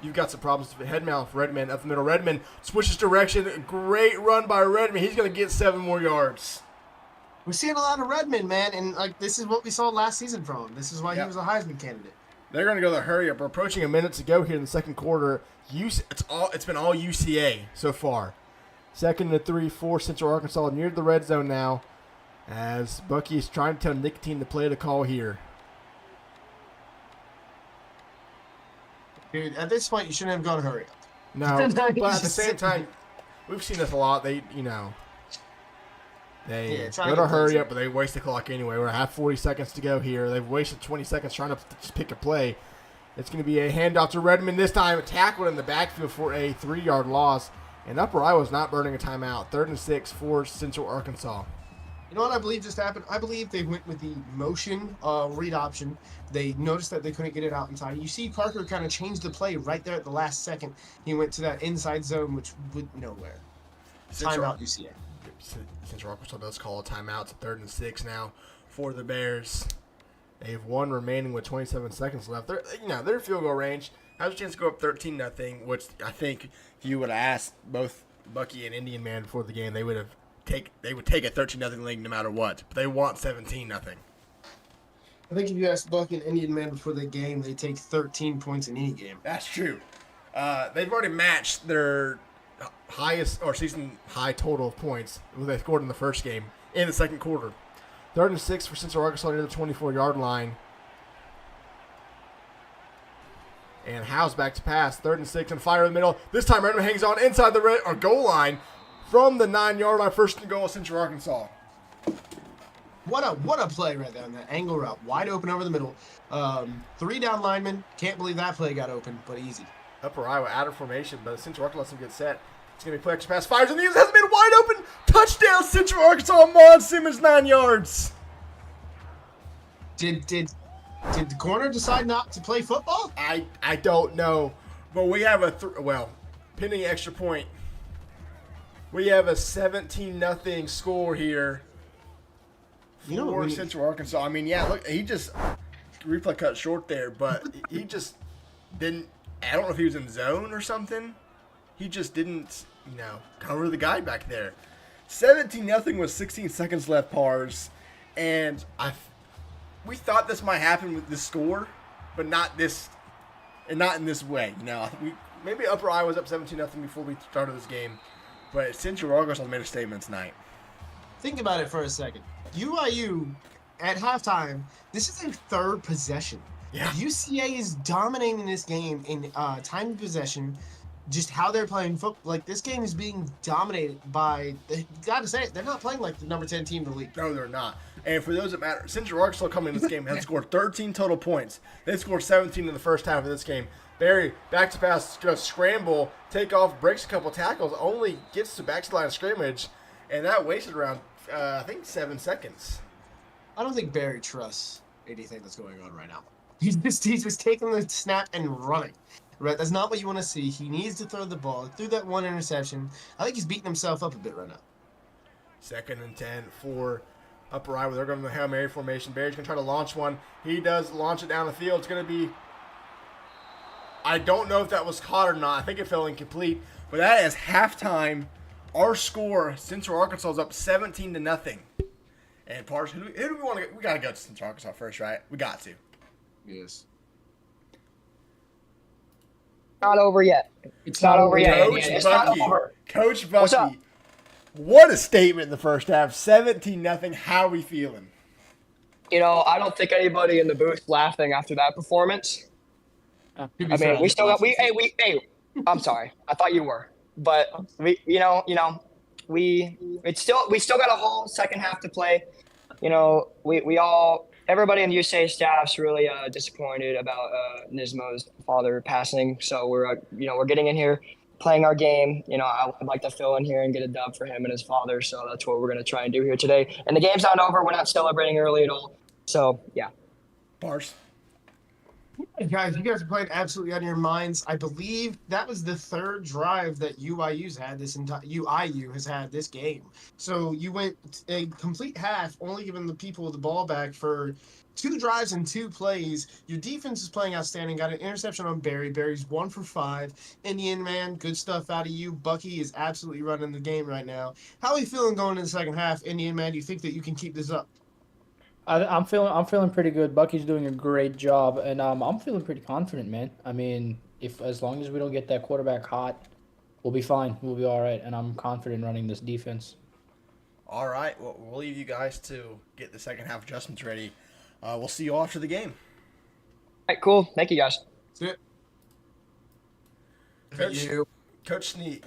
you've got some problems. Headmouth, Redmond up the middle. Redmond switches direction. Great run by Redmond. He's going to get 7 more yards. We're seeing a lot of Redmond, man, and this is what we saw last season from him. This is why he was a Heisman candidate. They're going to go the hurry up. We're approaching a minute to go here in the second quarter. It's been all UCA so far. 2nd and 3 for Central Arkansas near the red zone now, as Bucky is trying to tell Nicotine to play the call here. Dude, at this point, you shouldn't have gone hurry up. No, but at the same time, we've seen this a lot. They go to hurry up, but they waste the clock anyway. We're at 40 seconds to go here. They've wasted 20 seconds trying to just pick a play. It's going to be a handoff to Redmond this time. Tackled in the backfield for a 3-yard loss. And Upper Iowa's not burning a timeout. 3rd and 6 for Central Arkansas. You know what I believe just happened? I believe they went with the motion read option. They noticed that they couldn't get it out in time. You see Parker kind of changed the play right there at the last second. He went to that inside zone, which went nowhere. Timeout UCA. Central Arkansas does call a timeout. It's 3rd and 6 now for the Bears. They have 1 remaining with 27 seconds left. They're field goal range. Has a chance to go up 13-0, which I think if you would have asked both Bucky and Indian Man before the game, they would take a 13-0 lead no matter what. But they want 17-0. I think if you asked Bucky and Indian Man before the game, they take 13 points in any game. That's true. They've already matched their highest or season high total of points they scored in the first game in the second quarter. 3rd and 6 for Central Arkansas near the 24-yard line. And Howe's back to pass. 3rd and 6 and fire in the middle. This time Redmond hangs on inside the goal line from the 9-yard line. 1st and goal, Central Arkansas. What a play right there on that angle route. Wide open over the middle. 3 down linemen. Can't believe that play got open, but easy. Upper Iowa out of formation, but Central Arkansas lets him get set. It's going to be play extra pass. Fires in the end. Has been wide open. Touchdown, Central Arkansas. Mon Simmons, 9 yards. Did the corner decide not to play football? I don't know. But we have pending extra point. We have a 17-0 score here for Central Arkansas. I mean, look, he just replay cut short there, but he just didn't. I don't know if he was in zone or something. He just didn't, cover the guy back there. 17-0 with 16 seconds left, Pars, and we thought this might happen with this score, but not in this way. Maybe Upper Iowa was up 17-0 before we started this game, but Central Arkansas made a statement tonight. Think about it for a second. UIU at halftime. This is their third possession. Yeah. UCA is dominating this game in time of possession. Just how they're playing football. Like, this game is being dominated by, gotta say it, they're not playing like the number 10 team in the league. No, they're not. And for those that matter, Central Arkansas coming in this game had scored 13 total points. They scored 17 in the first half of this game. Barry, back to pass, just scramble, take off, breaks a couple tackles, only gets to back to the line of scrimmage, and that wasted around, 7 seconds. I don't think Barry trusts anything that's going on right now. He's just taking the snap and running. Right, that's not what you want to see. He needs to throw the ball. Threw that one interception. I think he's beating himself up a bit right now. 2nd and 10 for Upper Iowa. They're going to the Hail Mary formation. Barry's going to try to launch one. He does launch it down the field. It's going to be, I don't know if that was caught or not. I think it fell incomplete. But that is halftime. Our score, Central Arkansas is up 17-0. And Pars, who do we want to get? We got to go to Central Arkansas first, right? We got to. Yes. Not over yet. It's not over yet. Coach Bucky. Coach What's up? Bucky. What a statement in the first half. 17-0. How are we feeling? I don't think anybody in the booth laughing after that performance. I mean, we still got I'm sorry. I thought you were, but we still got a whole second half to play. Everybody in the USA staff's really disappointed about Nismo's father passing. So we're getting in here, playing our game. I would like to fill in here and get a dub for him and his father. So that's what we're going to try and do here today. And the game's not over. We're not celebrating early at all. So, yeah. Bars. Guys, you guys are playing absolutely out of your minds. I believe that was the third drive that UIU has had this game. So you went a complete half, only giving the people the ball back for 2 drives and 2 plays. Your defense is playing outstanding. Got an interception on Barry. Barry's 1 for 5. Indian man, good stuff out of you. Bucky is absolutely running the game right now. How are you feeling going in the second half, Indian man? Do you think that you can keep this up? I'm feeling pretty good. Bucky's doing a great job, and I'm feeling pretty confident, man. I mean, as long as we don't get that quarterback hot, we'll be fine. We'll be all right, and I'm confident running this defense. All right. Well, we'll leave you guys to get the second half adjustments ready. We'll see you all after the game. All right, cool. Thank you, guys. That's it. Coach Sneak.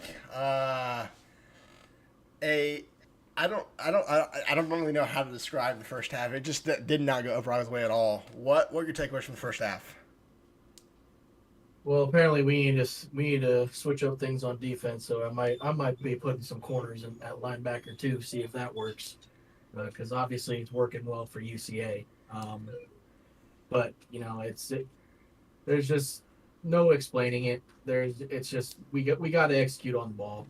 I don't really know how to describe the first half. It just did not go Upper Iowa's way at all. What were your takeaways from the first half? Well, apparently we need to switch up things on defense. So I might be putting some corners at linebacker too, see if that works, because obviously it's working well for UCA. But there's just no explaining it. It's just we got to execute on the ball.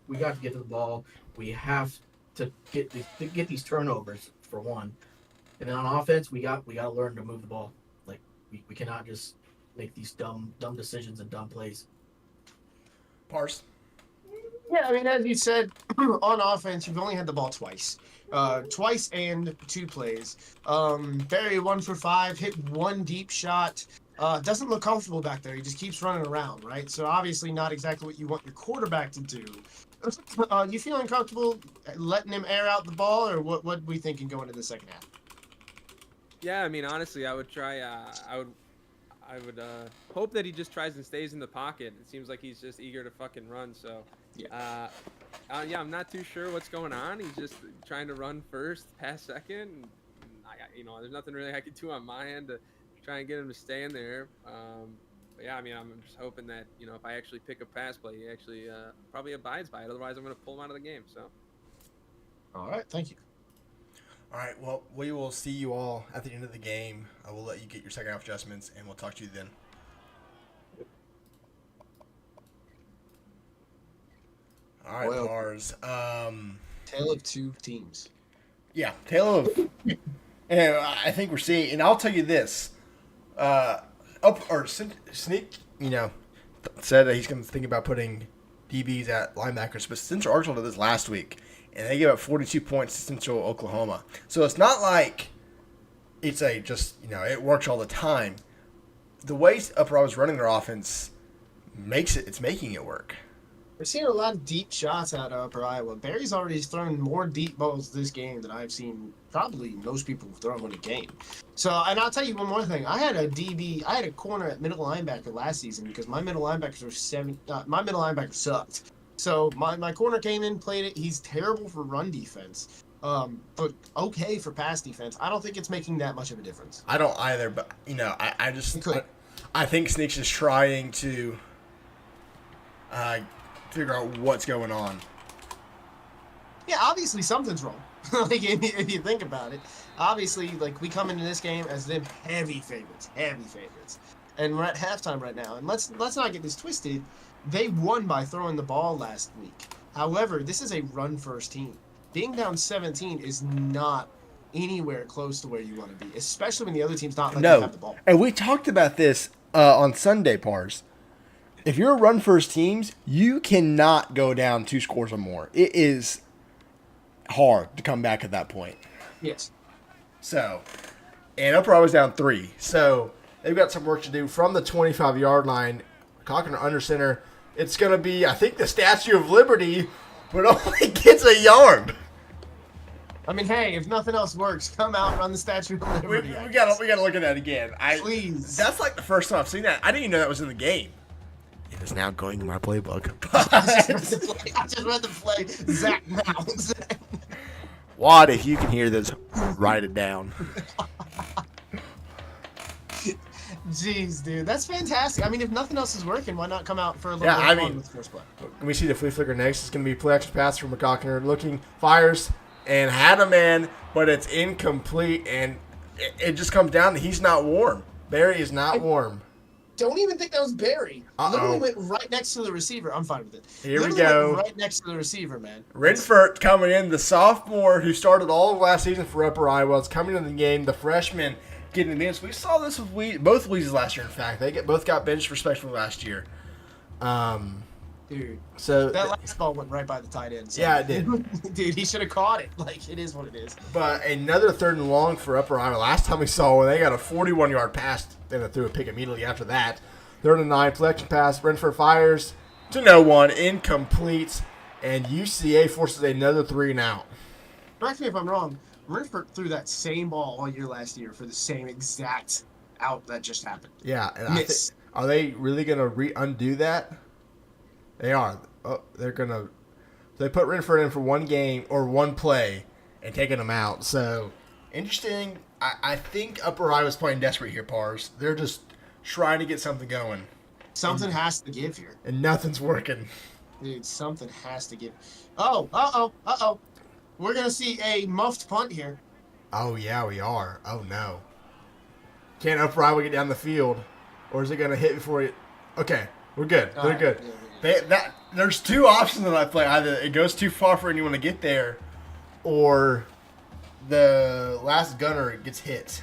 We got to get to the ball. We have to get these turnovers for one, and then on offense we got to learn to move the ball. We cannot just make these dumb decisions and dumb plays. Pars. Yeah, I mean, as you said, on offense, you've only had the ball twice. Twice and 2 plays. Barry 1 for 5, hit 1 deep shot. Doesn't look comfortable back there. He just keeps running around, right? So obviously not exactly what you want your quarterback to do. You feeling comfortable letting him air out the ball, or what are we thinking going into the second half? Yeah, I mean, honestly, I would try. I would hope that he just tries and stays in the pocket. It seems like he's just eager to fucking run. So, yeah, I'm not too sure what's going on. He's just trying to run first, pass second. There's nothing really I could do on my end to try and get him to stay in there. But yeah, I mean, I'm just hoping that, if I actually pick a pass play, he actually probably abides by it. Otherwise, I'm going to pull him out of the game. So. All right, thank you. All right, well, we will see you all at the end of the game. I will let you get your second half adjustments, and we'll talk to you then. All right, Well, Pars. Tale of 2 teams. Yeah, tale of. And I think we're seeing, and I'll tell you this: Sneak, said that he's going to think about putting DBs at linebackers, but Central Arkansas did this last week, and they gave up 42 points to Central Oklahoma. So it's not like it's it works all the time. The way Upper Iowa's running their offense it's making it work. We're seeing a lot of deep shots out of Upper Iowa. Barry's already thrown more deep balls this game than I've seen probably most people throw in a game. So, and I'll tell you one more thing. I had a corner at middle linebacker last season because my middle linebackers were my middle linebacker sucked. So my corner came in, played it. He's terrible for run defense, but okay for pass defense. I don't think it's making that much of a difference. I don't either, but I think Sneaks is trying to figure out what's going on. Yeah, obviously something's wrong. Like if you think about it, obviously, like we come into this game as them heavy favorites, and we're at halftime right now. And let's not get this twisted. They won by throwing the ball last week. However, this is a run-first team. Being down 17 is not anywhere close to where you want to be, especially when the other team's not letting you have the ball. And we talked about this on Sunday, Pars. If you're a run-first teams, you cannot go down 2 scores or more. It is hard to come back at that point. Yes. So, and Upper Iowa's down 3. So, they've got some work to do from the 25-yard line. Cochran under center. It's going to be, I think, the Statue of Liberty, but only gets a yard. I mean, hey, if nothing else works, come out and run the Statue of Liberty. We gotta look at that again. Please. That's like the first time I've seen that. I didn't even know that was in the game. It is now going in my playbook. I just read the play. Zach Mounds. Wad, if you can hear this, write it down. Jeez, dude, that's fantastic. I mean, if nothing else is working, why not come out for a little fun with the first play? We see the flea flicker next. It's going to be play action pass from McCockner. Looking, fires, and had a man, but it's incomplete, and it just comes down to he's not warm. Barry is not warm. Don't even think that was Barry. Literally went right next to the receiver. I'm fine with it. Here Literally we go. Went right next to the receiver, man. Renfert coming in, the sophomore who started all of last season for Upper Iowa. It's coming in the game. The freshman getting the minutes. We saw this with both Weezes last year, in fact. They both got benched respectively last year. Dude, so that last ball went right by the tight end. So. Yeah, it did. Dude, he should have caught it. Like, it is what it is. But another 3rd and long for Upper Iowa. Last time we saw when they got a 41-yard pass, then they threw a pick immediately after that. 3rd and 9, collection pass. Renford fires to no one, incomplete, and UCA forces another 3 and out. Correct me if I'm wrong. Renford threw that same ball all year last year for the same exact out that just happened. Yeah, and are they really going to undo that? They are. Oh, they're going to. They put Renford in for one game or one play and taking him out. So, interesting. I think Upper Iowa's playing desperate here, Pars. They're just trying to get something going. Something has to give here. And nothing's working. Dude, something has to give. Oh. We're going to see a muffed punt here. Oh, yeah, we are. Oh, no. Can Upper Iowa get down the field? Or is it going to hit before it? Okay, we're good. They're good. There's 2 options in that play. Either it goes too far for anyone to get there, or the last gunner gets hit.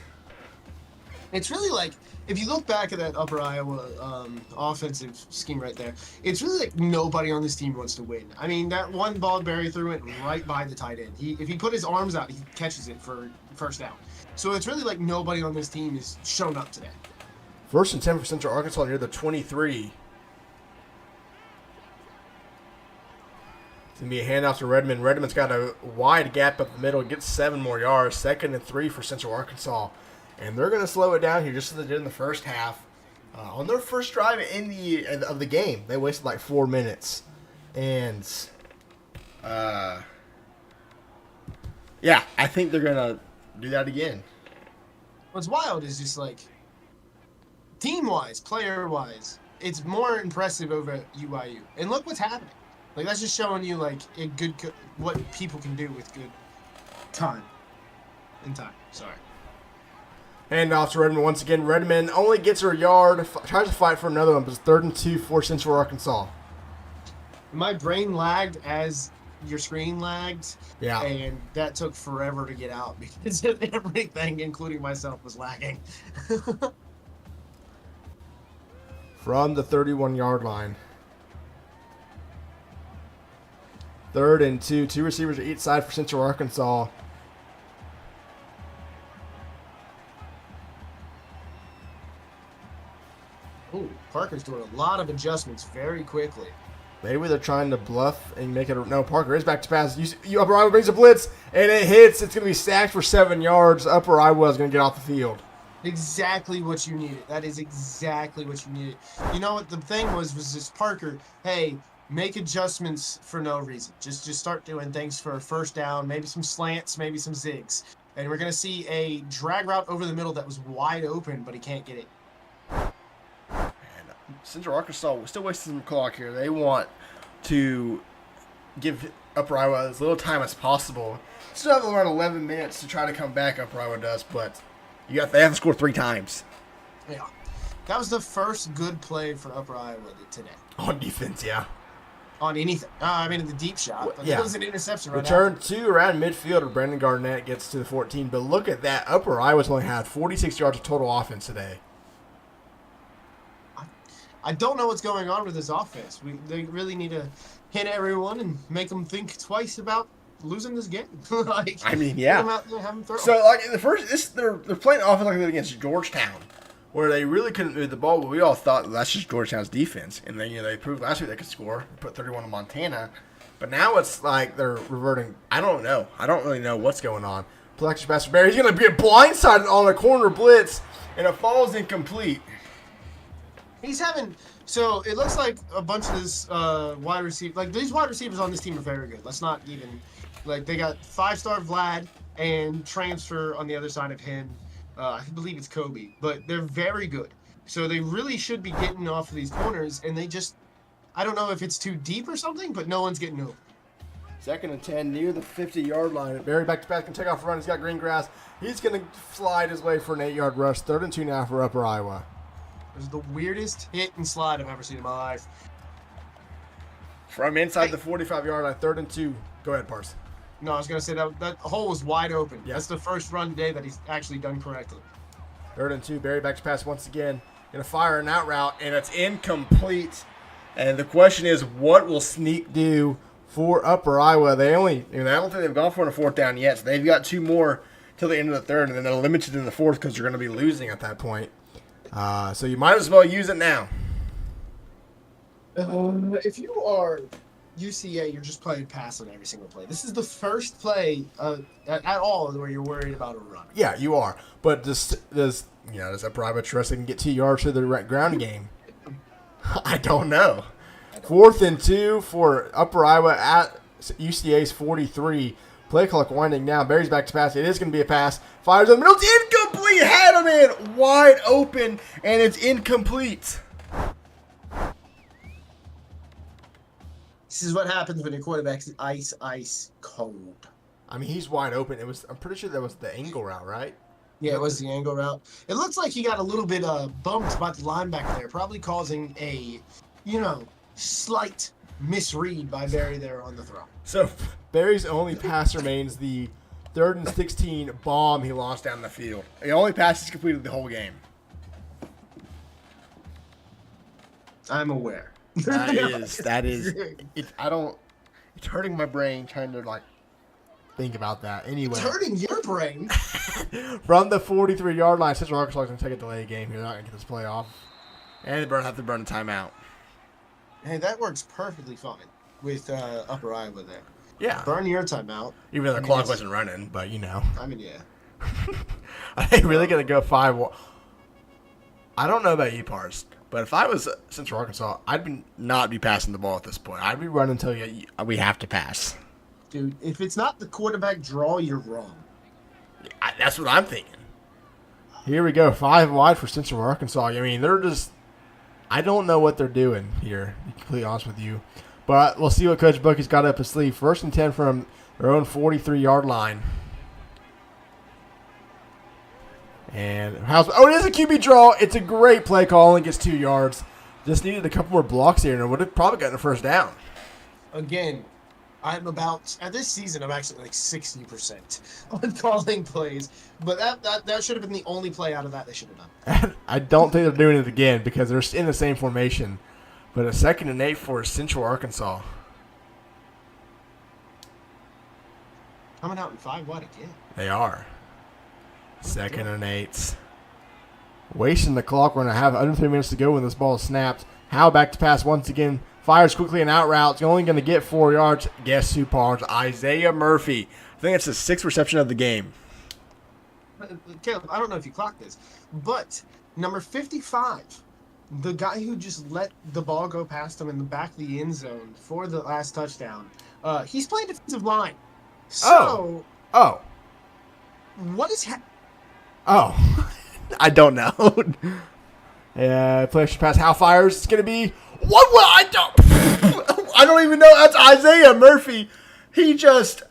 It's really like, if you look back at that Upper Iowa offensive scheme right there, it's really like nobody on this team wants to win. I mean, that one ball Barry threw it right by the tight end. If he put his arms out, he catches it for first down. So it's really like nobody on this team is shown up today. 1st and 10 for Central Arkansas near the 23. It's going to be a handoff to Redmond. Redmond's got a wide gap up the middle. Gets 7 more yards. 2nd and 3 for Central Arkansas. And they're going to slow it down here just as they did in the first half. On their first drive of the game, they wasted like 4 minutes. And, yeah, I think they're going to do that again. What's wild is just like, team-wise, player-wise, it's more impressive over UIU. And look what's happening. Like, that's just showing you, like, what people can do with good time. Sorry. Handoff to Redmond once again. Redmond only gets her a yard, tries to fight for another one, but it's 3rd and 2 for Central Arkansas. My brain lagged as your screen lagged. Yeah. And that took forever to get out because everything, including myself, was lagging. from the 31-yard line. 3rd and 2. 2 receivers on each side for Central Arkansas. Ooh, Parker's doing a lot of adjustments very quickly. Maybe they're trying to bluff and make it – no, Parker is back to pass. Upper Iowa brings a blitz, and it hits. It's going to be sacked for 7 yards. Upper Iowa is going to get off the field. Exactly what you needed. That is exactly what you needed. You know what the thing was just Parker, hey, make adjustments for no reason. Just start doing things for a first down, maybe some slants, maybe some zigs. And we're going to see a drag route over the middle that was wide open, but he can't get it. Central Arkansas, we're still wasting some clock here. They want to give Upper Iowa as little time as possible. Still have around 11 minutes to try to come back, Upper Iowa does, but they have to score 3 times. Yeah. That was the first good play for Upper Iowa today. On defense, yeah. On anything. I mean, the deep shot. But yeah. It was an interception right Return 2 around midfield where Brandon Garnett gets to the 14. But look at that. Upper Iowa's only had 46 yards of total offense today. I don't know what's going on with this offense. They really need to hit everyone and make them think twice about losing this game. Like, I mean, yeah. Get them out there, have them throw. So, like, they're playing offense like they did against Georgetown, where they really couldn't move the ball, but we all thought that's just Georgetown's defense. And then, they proved last week they could score, put 31 on Montana. But now it's like they're reverting. I don't know. I don't really know what's going on. Plexus Bassett-Berry, he's going to be blindsided on a corner blitz, and it falls incomplete. He's having – so it looks like a bunch of this wide receiver – like, these wide receivers on this team are very good. Let's not even – like, they got 5-star Vlad and transfer on the other side of him. I believe it's Kobe. But they're very good. So they really should be getting off of these corners, and they just – I don't know if it's too deep or something, but no one's getting over. 2nd and 10 near the 50-yard line. Barry back to back can take off a run. He's got green grass. He's going to slide his way for an 8-yard rush. 3rd and 2 now for Upper Iowa. It was the weirdest hit and slide I've ever seen in my life. From inside the 45-yard line, 3rd and 2. Go ahead, Pars. No, I was going to say that hole was wide open. Yeah. That's the first run today that he's actually done correctly. 3rd and 2. Barry back to pass once again. Going to fire an out route, and it's incomplete. And the question is, what will Sneak do for Upper Iowa? I don't think they've gone for a 4th down yet, so they've got 2 more till the end of the 3rd, and then they're limited in the 4th because they're going to be losing at that point. So you might as well use it now. If you are UCA, you're just playing pass on every single play. This is the first play at all where you're worried about a run. Yeah, you are. But does Upper Iowa trust they can get 2 yards to the ground game? I don't know. 4th and 2 for Upper Iowa at UCA's 43. Play clock winding now. Barry's back to pass. It is going to be a pass. Fires in the middle. It's incomplete. Had him in wide open, and it's incomplete. This is what happens when your quarterback's ice cold. I mean, he's wide open. I'm pretty sure that was the angle route, right? Yeah, it was the angle route. It looks like he got a little bit bumped by the linebacker there, probably causing a, slight misread by Barry there on the throw. So Barry's only pass remains the 3rd and 16 bomb he launched down the field. The only pass he's completed the whole game. I'm aware. That is. It's hurting my brain trying to think about that. Anyway, It's hurting your brain. from the 43-yard line, Central Arkansas is going to take a delay game. They're not going to get this play off, and they have to burn a timeout. Hey, that works perfectly fine with Upper Iowa there. Yeah, Burn your timeout. even though the clock wasn't running, but I mean, yeah. Are they really going to go 5? I don't know about you, Pars, but if I was Central Arkansas, I'd not be passing the ball at this point. I'd be running until we have to pass. Dude, if it's not the quarterback draw, you're wrong. That's what I'm thinking. Here we go, 5 wide for Central Arkansas. I mean, they're just – I don't know what they're doing here, to be completely honest with you. But we'll see what Coach Bucky's got up his sleeve. 1st and 10 from their own 43-yard line. And it is a QB draw. It's a great play call. Only gets 2 yards. Just needed a couple more blocks here, and it would have probably gotten a 1st down. Again, I'm about at this season. I'm actually like 60% on calling plays, but that should have been the only play out of that they should have done. I don't think they're doing it again because they're in the same formation. But a 2nd and 8 for Central Arkansas. Coming out in 5 wide again. They are. 2nd and 8. Wasting the clock. We're going to have under 3 minutes to go when this ball is snapped. Howe back to pass once again. Fires quickly and out routes. Only going to get 4 yards. Guess who, Pars? Isaiah Murphy. I think it's the 6th reception of the game. Caleb, I don't know if you clocked this, but number 55, the guy who just let the ball go past him in the back of the end zone for the last touchdown, he's playing defensive line. So, Oh. what is Oh. I don't know. Yeah, play action pass. Howe fires. It's going to be what? I don't even know. That's Isaiah Murphy. He just.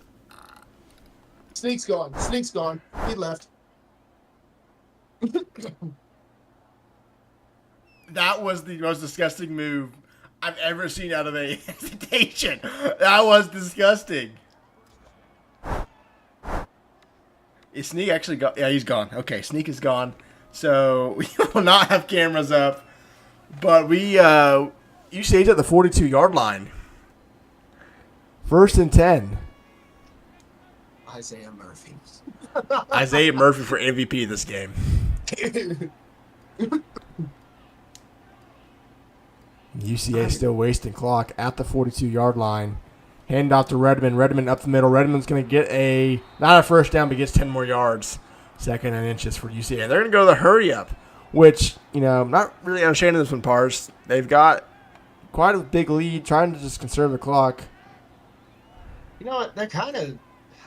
Sneak's gone. Sneak's gone. He left. That was the most disgusting move I've ever seen out of a hesitation. That was disgusting. Is Sneak actually gone? Yeah, he's gone. Okay, Sneak is gone. So we will not have cameras up. But UCA's at the 42-yard line. 1st and 10. Isaiah Murphy. Isaiah Murphy for MVP this game. UCA still wasting clock at the 42-yard line. Hand off to Redmond. Redmond up the middle. Redmond's going to get not a first down, but gets 10 more yards. 2nd and inches for UCA. They're going to go to the hurry up, which, not really understanding this one, Pars. They've got quite a big lead, trying to just conserve the clock. You know what? They're kind of,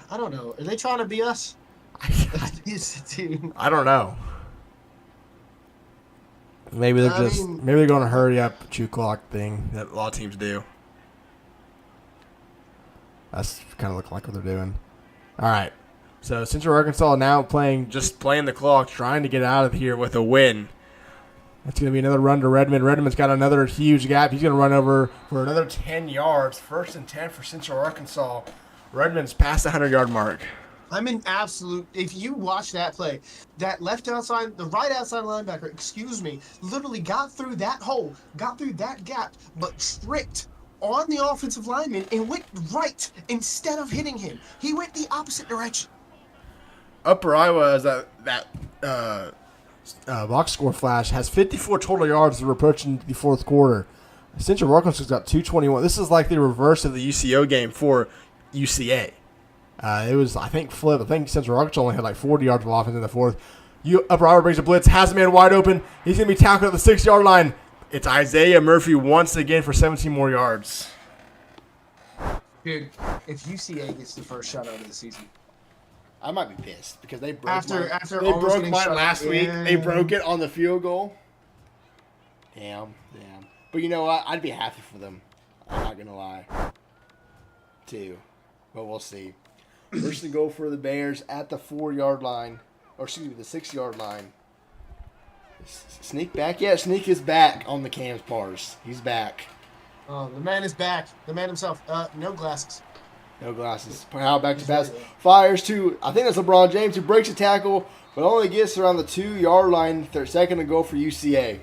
I don't know. Are they trying to be us? I don't know. Maybe they're maybe they're going to hurry up chew clock thing that a lot of teams do. That's kind of look like what they're doing. All right. So Central Arkansas now playing the clock, trying to get out of here with a win. That's going to be another run to Redmond. Redmond's got another huge gap. He's going to run over for another 10 yards. 1st and 10 for Central Arkansas. Redmond's past the 100-yard mark. I'm in absolute. If you watch that play, that right outside linebacker, literally got through that hole, got through that gap, but tripped on the offensive lineman and went right instead of hitting him. He went the opposite direction. Upper Iowa is that box score flash has 54 total yards as we're approaching the 4th quarter. Central Arkansas's got 221. This is like the reverse of the UCO game for UCA. It was, I think, flip. I think Central Arkansas only had like 40 yards of offense in the 4th. Upper Iowa brings a blitz, has a man wide open. He's going to be tackled at the 6-yard line. It's Isaiah Murphy once again for 17 more yards. Dude, if UCA gets the first shutout of the season, I might be pissed because they broke after they almost broke getting mine shut last out. week. Yeah. They broke it on the field goal. Damn. But you know what? I'd be happy for them. I'm not gonna lie. Too, but we'll see. First and goal for the Bears at the 4-yard line, or excuse me, the 6-yard line. Sneak back? Yeah, Sneak is back on the Cams Pars. He's back. Oh, the man is back. The man himself. No glasses. No glasses. How back to pass. Fires to, I think that's LeBron James, who breaks a tackle, but only gets around the 2-yard line. 2nd and goal for UCA.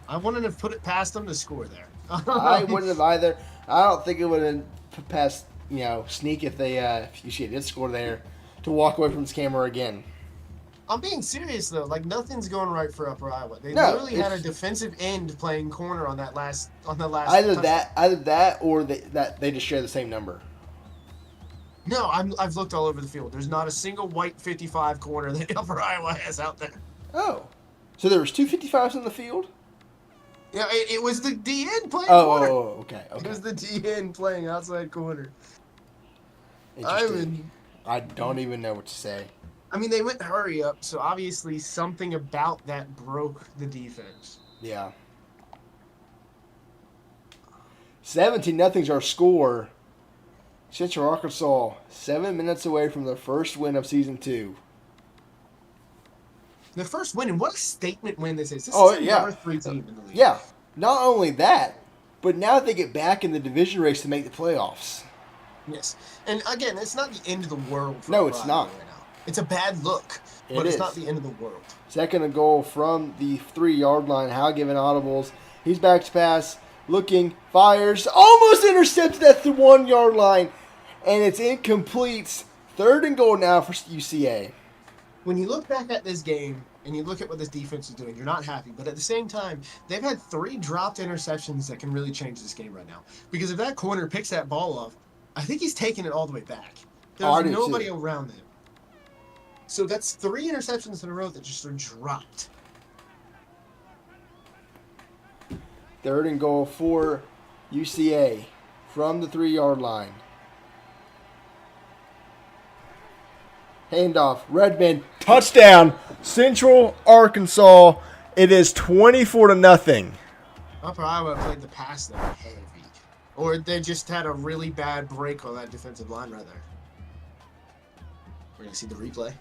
I wouldn't have put it past them to score there. I wouldn't have either. I don't think it would have passed, Sneak if UCA did score there to walk away from this camera again. I'm being serious though. Like nothing's going right for Upper Iowa. They No, literally had a defensive end playing corner on that last. Either that or that they just share the same number. No, I've looked all over the field. There's not a single white 55 corner that Upper Iowa has out there. Oh, so there was 2 55s in the field? Yeah, it was the DN playing corner. Oh, okay. It was the DN playing outside corner. I don't even know what to say. I mean, they went hurry up, so obviously something about that broke the defense. Yeah. 17-0's our score. Central Arkansas, 7 minutes away from their first win of season 2. The first win, and what a statement win this is. This Oh, is the yeah. number 3 team in the league. Yeah. Not only that, but now they get back in the division race to make the playoffs. Yes. And again, it's not the end of the world for No, it's Upper not. Iowa right now. It's a bad look, but It it's is. not the end of the world. Second and goal from the 3-yard line. Howe giving audibles. He's back to pass, looking, fires, almost intercepted at the 1-yard line, and it's incomplete. Third and goal now for UCA. When you look back at this game and you look at what this defense is doing, you're not happy. But at the same time, they've had 3 dropped interceptions that can really change this game right now. Because if that corner picks that ball off, I think he's taking it all the way back. I There's do nobody too. around him. So that's 3 interceptions in a row that just are dropped. Third and goal for UCA from the 3-yard line. Handoff, Redmond, touchdown, Central Arkansas. It is 24-0. Upper Iowa played the pass there heavy. Or they just had a really bad break on that defensive line right there. We're going to see the replay.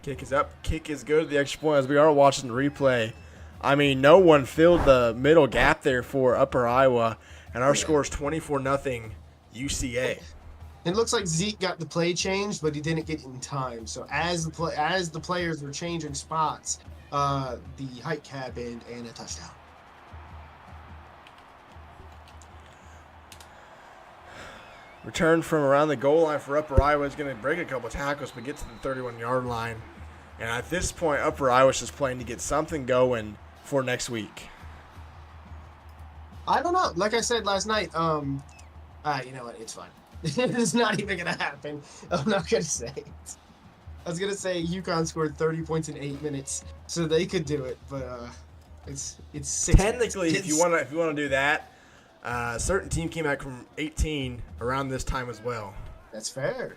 Kick is up. Kick is good. The extra point as we are watching the replay. I mean, no one filled the middle gap there for Upper Iowa, and our score is 24-0 UCA. It looks like Zeke got the play changed, but he didn't get it in time. So as the players were changing spots, the hike happened and a touchdown. Return from around the goal line for Upper Iowa is going to break a couple tackles, but get to the 31-yard line. And at this point, Upper Iowa is just playing to get something going for next week. I don't know. Like I said last night, you know what? It's fine. It's not even going to happen. I'm not going to say it. I was going to say UConn scored 30 points in 8 minutes, so they could do it, but it's 6 Technically, minutes. if you want to do that, a certain team came back from 18 around this time as well. That's fair.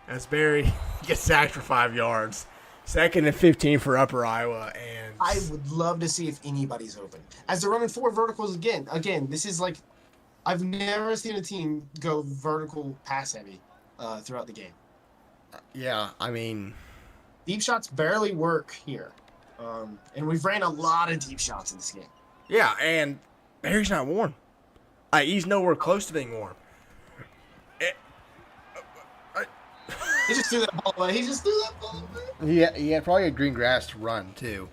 As Barry gets sacked for 5 yards. Second and 15 for Upper Iowa. And I would love to see if anybody's open. As they're running 4 verticals again, this is like, I've never seen a team go vertical pass heavy throughout the game. yeah, I mean, Deep shots barely work here. And we've ran a lot of deep shots in this game. yeah, and Barry's not warm. He's nowhere close to being warm. He just threw that ball away. He had probably a green grass to run, too.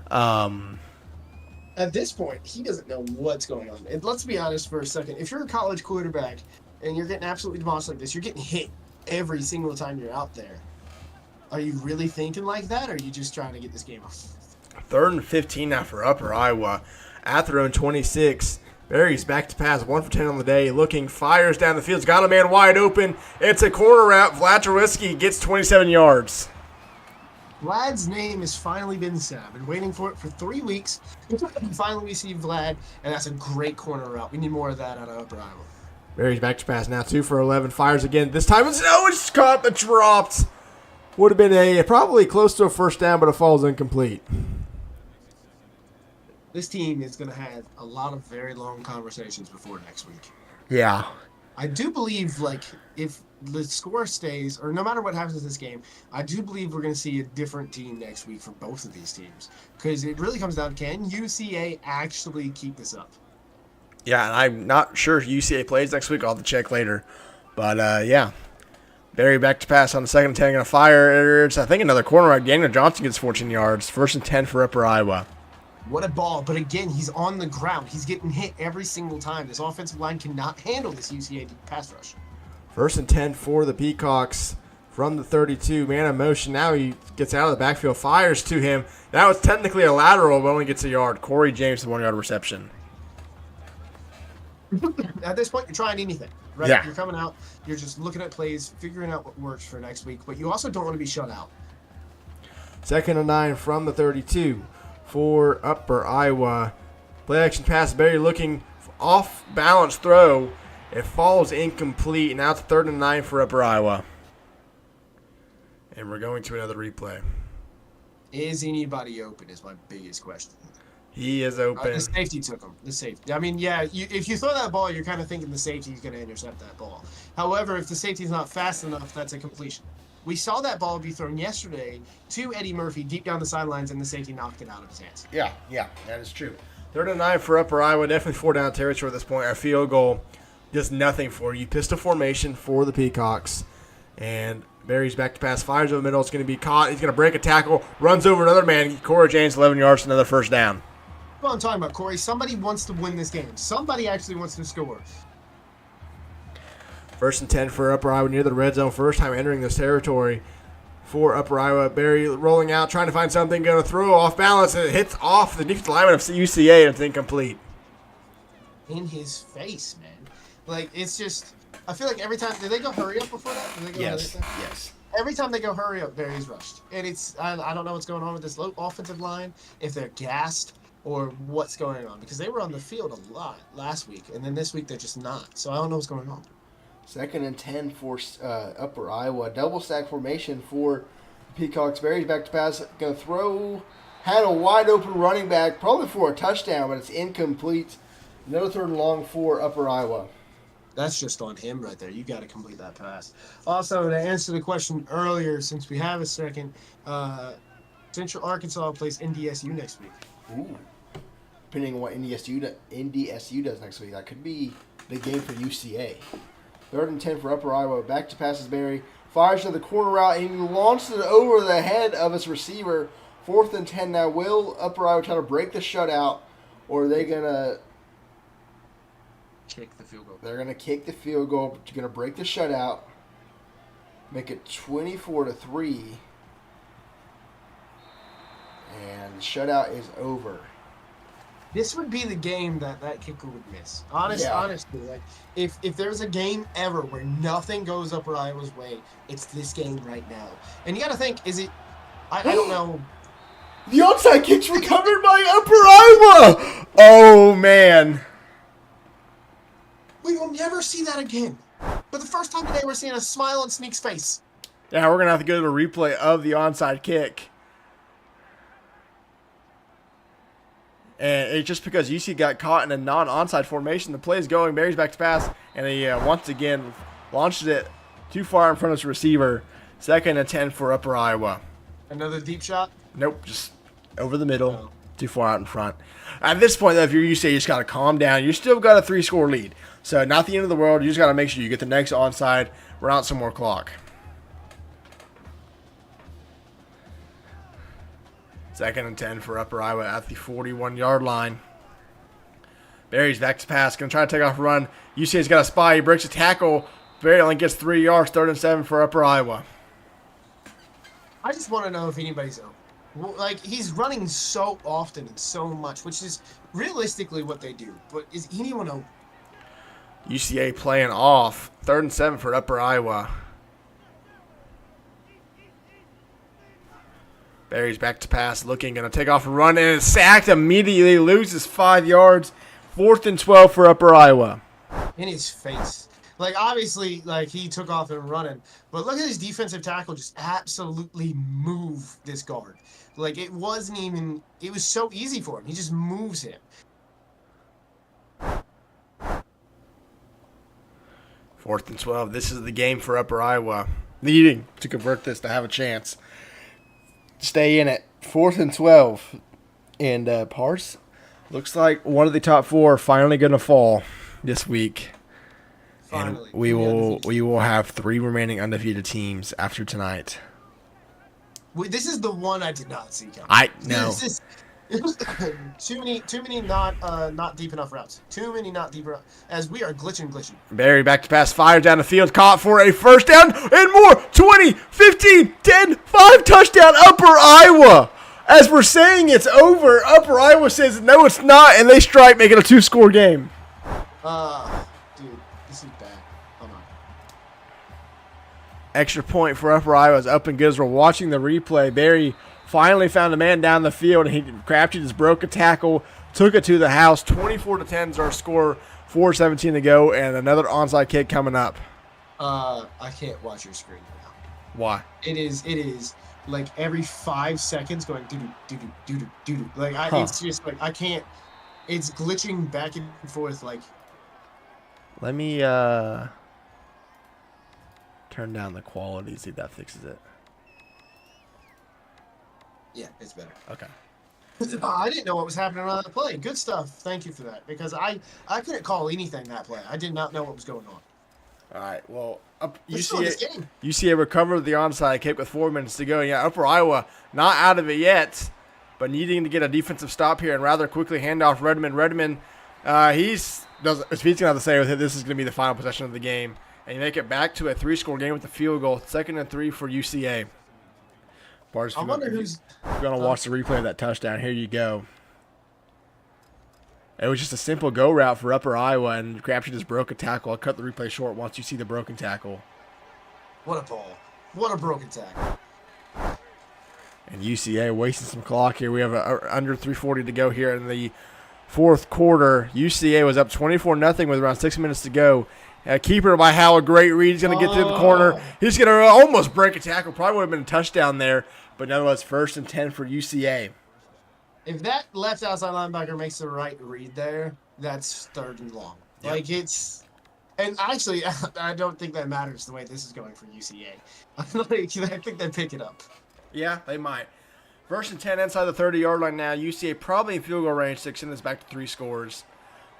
At this point, he doesn't know what's going on. And let's be honest for a second. If you're a college quarterback and you're getting absolutely demolished like this, you're getting hit every single time you're out there. Are you really thinking like that, or are you just trying to get this game off? Third and 15 now for Upper Iowa. At their own 26. Barry's back to pass, 1 for 10 on the day. Looking, fires down the field. He's got a man wide open. It's a corner route. Vlatrowiski gets 27 yards. Vlad's name has finally been said. I've been waiting for it for 3 weeks. Finally, we see Vlad, and that's a great corner route. We need more of that out of Upper Iowa. Barry's back to pass now, 2 for 11. Fires again. This time it's caught but dropped. Would have been probably close to a first down, but it falls incomplete. This team is going to have a lot of very long conversations before next week. Yeah. I do believe, if the score stays, or no matter what happens in this game, I do believe we're going to see a different team next week for both of these teams. Because it really comes down to, can UCA actually keep this up? Yeah, and I'm not sure if UCA plays next week. I'll have to check later. But, yeah. Barry back to pass on the 2nd and 10. Going to fire. It's, I think, another corner right. Daniel Johnson gets 14 yards. 1st and 10 for Upper Iowa. What a ball. But again, he's on the ground. He's getting hit every single time. This offensive line cannot handle this UCA pass rush. 1st and 10 for the Peacocks from the 32. Man in motion. Now he gets out of the backfield. Fires to him. That was technically a lateral, but only gets a yard. Corey James, 1-yard reception. At this point, you're trying anything, right? Yeah. You're coming out. You're just looking at plays, figuring out what works for next week. But you also don't want to be shut out. 2nd and 9 from the 32 for Upper Iowa. Play action pass. Barry looking off balance throw. It falls incomplete. Now it's 3rd and 9 for Upper Iowa. And we're going to another replay. Is anybody open is my biggest question. He is open. The safety took him. The safety. I mean, yeah, if you throw that ball, you're kind of thinking the safety's going to intercept that ball. However, if the safety's not fast enough, that's a completion. We saw that ball be thrown yesterday to Eddie Murphy deep down the sidelines, and the safety knocked it out of his hands. Yeah, that is true. 3rd and 9 for Upper Iowa. Definitely 4-down territory at this point. Our field goal does nothing for you. Pistol formation for the Peacocks. And Barry's back to pass, fires over the middle. It's going to be caught. He's going to break a tackle, runs over another man. Corey James, 11 yards, another first down. What I'm talking about, Corey. Somebody wants to win this game. Somebody actually wants to score. 1st and 10 for Upper Iowa near the red zone. First time entering this territory for Upper Iowa. Barry rolling out, trying to find something, going to throw off balance. It hits off the defensive lineman of UCA, and it's incomplete. In his face, man. Like, it's just, I feel like every time, did they go hurry up before that? Did they go Yes. Every time they go hurry up, Barry's rushed. And it's, I don't know what's going on with this offensive line, if they're gassed or what's going on. Because they were on the field a lot last week, and then this week they're just not. So I don't know what's going on. 2nd and 10 for Upper Iowa. Double stack formation for Peacocks. Barry's back to pass. Going to throw. Had a wide open running back, probably for a touchdown, but it's incomplete. Another 3rd and long for Upper Iowa. That's just on him right there. You got to complete that pass. Also, to answer the question earlier, since we have a second, Central Arkansas plays NDSU next week. Ooh. Depending on what NDSU does next week, that could be the game for UCA. 3rd and 10 for Upper Iowa. Back to passes Barry. Fires to the corner route, and he launched it over the head of his receiver. 4th and 10 now. Will Upper Iowa try to break the shutout, or are they going to kick the field goal? They're going to kick the field goal. They're going to break the shutout. Make it 24-3. And the shutout is over. This would be the game that kicker would miss. Honestly, like if there's a game ever where nothing goes Upper Iowa's way, it's this game right now. And you got to think, is it? I don't know. The onside kick's recovered by Upper Iowa. Oh man. We will never see that again. For the first time today, we're seeing a smile on Sneak's face. Yeah, we're gonna have to go to a replay of the onside kick. And it's just because UC got caught in a non-onside formation. The play is going. Barry's back to pass. And he once again launches it too far in front of his receiver. 2nd and 10 for Upper Iowa. Another deep shot? Nope, just over the middle. Too far out in front. At this point, though, if you're UC, you just got to calm down. You still got a 3-score lead. So not the end of the world. You just got to make sure you get the next onside. Run out some more clock. 2nd and 10 for Upper Iowa at the 41-yard line. Barry's back to pass. Going to try to take off a run. UCA's got a spy. He breaks a tackle. Barry only gets 3 yards. 3rd and 7 for Upper Iowa. I just want to know if anybody's open. Well, like, he's running so often and so much, which is realistically what they do. But is anyone open? UCA playing off. 3rd and 7 for Upper Iowa. Barry's back to pass, looking, going to take off a run, and is sacked immediately, loses 5 yards. 4th and 12 for Upper Iowa. In his face. Like, obviously, like, he took off and running. But look at his defensive tackle just absolutely move this guard. Like, it wasn't even, it was so easy for him. He just moves him. 4th and 12. This is the game for Upper Iowa. Needing to convert this to have a chance. Stay in it. 4th and 12. And Parse, looks like one of the top 4 are finally going to fall this week. Finally. And we will have 3 remaining undefeated teams after tonight. This is the one I did not see coming. I know. Too many not deep enough routes. Too many not deep routes. As we are glitching. Barry back to pass, fires down the field, caught for a first down and more. 20, 15, 10, 5 touchdown Upper Iowa. As we're saying it's over, Upper Iowa says no it's not, and they strike, making a 2-score game. Dude, this is bad. Hold on. Extra point for Upper Iowa is up and good as we're watching the replay. Barry finally found a man down the field, and Crabtree just broke a tackle, took it to the house. 24-10 is our score, 4:17 to go, and another onside kick coming up. I can't watch your screen now. Why? It is like every 5 seconds going doo-doo. Like, it's just like, I can't, it's glitching back and forth like. Let me turn down the quality, see if that fixes it. Yeah, it's better. Okay. I didn't know what was happening on that play. Good stuff. Thank you for that, because I couldn't call anything that play. I did not know what was going on. All right, well, Let's still in this game. UCA recovered the onside kick with 4 minutes to go. Yeah, Upper Iowa not out of it yet, but needing to get a defensive stop here and rather quickly hand off Redmond. Redmond, if he's going to have to say with it, this is going to be the final possession of the game. And you make it back to a 3-score game with the field goal. 2nd and 3 for UCA. Bars, I wonder who's going to watch the replay of that touchdown. Here you go. It was just a simple go route for Upper Iowa, and Crabtree just broke a tackle. I'll cut the replay short once you see the broken tackle. What a ball. What a broken tackle. And UCA wasting some clock here. We have under 3:40 to go here in the fourth quarter. UCA was up 24-0 with around 6 minutes to go. Keeper by Howell, great read. He's going to get to the corner. He's going to almost break a tackle. Probably would have been a touchdown there, but nonetheless, 1st and 10 for UCA. If that left outside linebacker makes the right read there, that's 3rd and long. Yep. Like, it's... And actually, I don't think that matters the way this is going for UCA. I think they pick it up. Yeah, they might. 1st and 10 inside the 30-yard line now. UCA probably in field goal range to extend this back to 3 scores.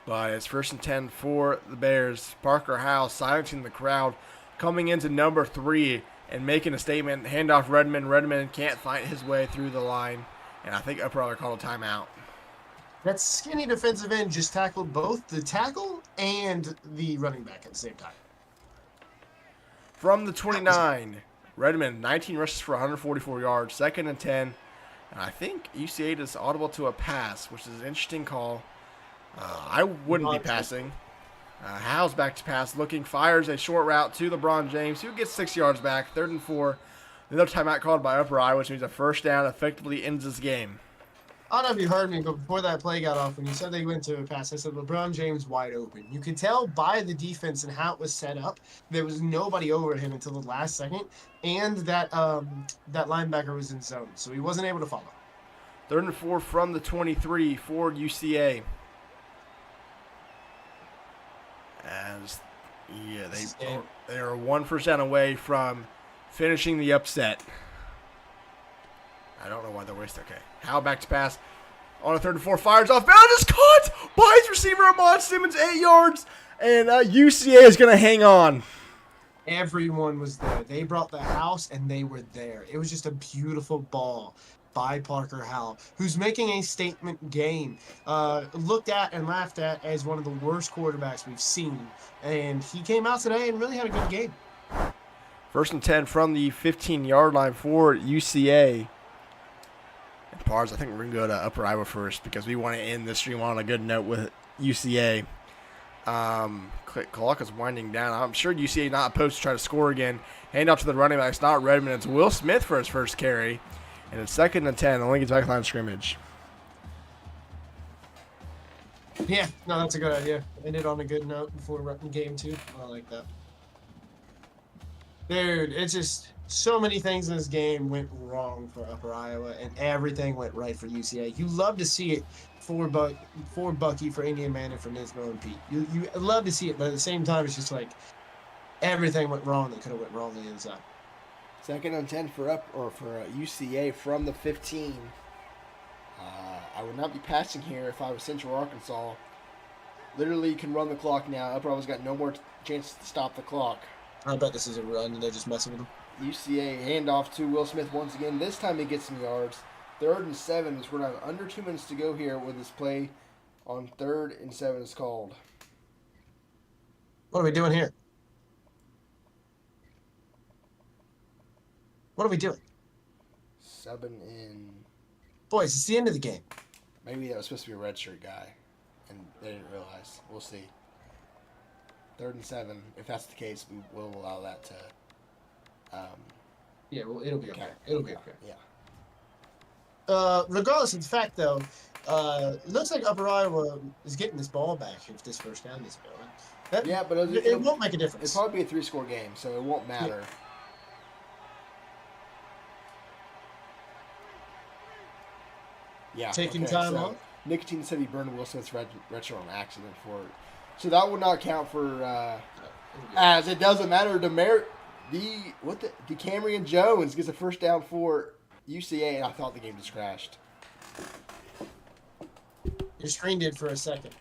But it's 1st and 10 for the Bears. Parker Howell silencing the crowd, coming into number 3 and making a statement. Handoff Redmond. Redmond can't fight his way through the line. And I think Upper Iowa called a timeout. That skinny defensive end just tackled both the tackle and the running back at the same time. From the 29, Redmond, 19 rushes for 144 yards. 2nd and 10. And I think UCA is audible to a pass, which is an interesting call. I wouldn't be passing. Howell's back to pass, looking, fires a short route to LeBron James, who gets 6 yards back. 3rd and 4. Another timeout called by Upper Iowa, which means a 1st down effectively ends this game. I don't know if you heard me, but before that play got off, when you said they went to a pass, I said LeBron James wide open. You could tell by the defense and how it was set up, there was nobody over him until the last second, and that linebacker was in zone, so he wasn't able to follow. 3rd and 4 from the 23 for UCA. As they are 1 first down away from finishing the upset. I don't know why they're wasting. Okay. Howell back to pass. On a 3rd and 4, fires off. Bound is caught by his receiver, Ahmad Simmons, 8 yards. And UCA is going to hang on. Everyone was there. They brought the house, and they were there. It was just a beautiful ball by Parker Howell, who's making a statement game. Looked at and laughed at as one of the worst quarterbacks we've seen. And he came out today and really had a good game. 1st and 10 from the 15-yard line for UCA. And Pars, I think we're going to go to Upper Iowa first because we want to end this stream on a good note with UCA. Clock is winding down. I'm sure UCA not opposed to try to score again. Hand off to the running back. It's not Redmond. It's Will Smith for his first carry. And it's 2nd and 10. The Lincoln's back line scrimmage. Yeah, no, that's a good idea. Ended on a good note before game 2. I like that. Dude, it's just so many things in this game went wrong for Upper Iowa, and everything went right for UCA. You love to see it for Bucky, for Indian Man, and for Nismo and Pete. You love to see it, but at the same time, it's just like everything went wrong that could have went wrong on the inside. 2nd and 10 for UCA from the 15. I would not be passing here if I was Central Arkansas. Literally can run the clock now. Upper Iowa's got no more chance to stop the clock. I bet this is a run, and they're just messing with him. UCA handoff to Will Smith once again. This time he gets some yards. 3rd and 7 is we're going to have under 2 minutes to go here with this play on 3rd and 7 is called. What are we doing here? What are we doing? Subbing in. Boys, it's the end of the game. Maybe that was supposed to be a red shirt guy, and they didn't realize. We'll see. 3rd and 7. If that's the case, we will allow that to. Yeah, well, it'll be okay. It'll be okay. Yeah. Regardless of the fact, though, it looks like Upper Iowa is getting this ball back if this first down is going. Yeah, but it won't make a difference. It'll probably be a 3-score game, so it won't matter. Yeah. Taking time off. Nicotine said he burned Will Smith's red shirt on accident for it. So that would not count for as it doesn't matter. DeCamerion Jones gets a first down for UCA, and I thought the game just crashed. Your screen did for a second.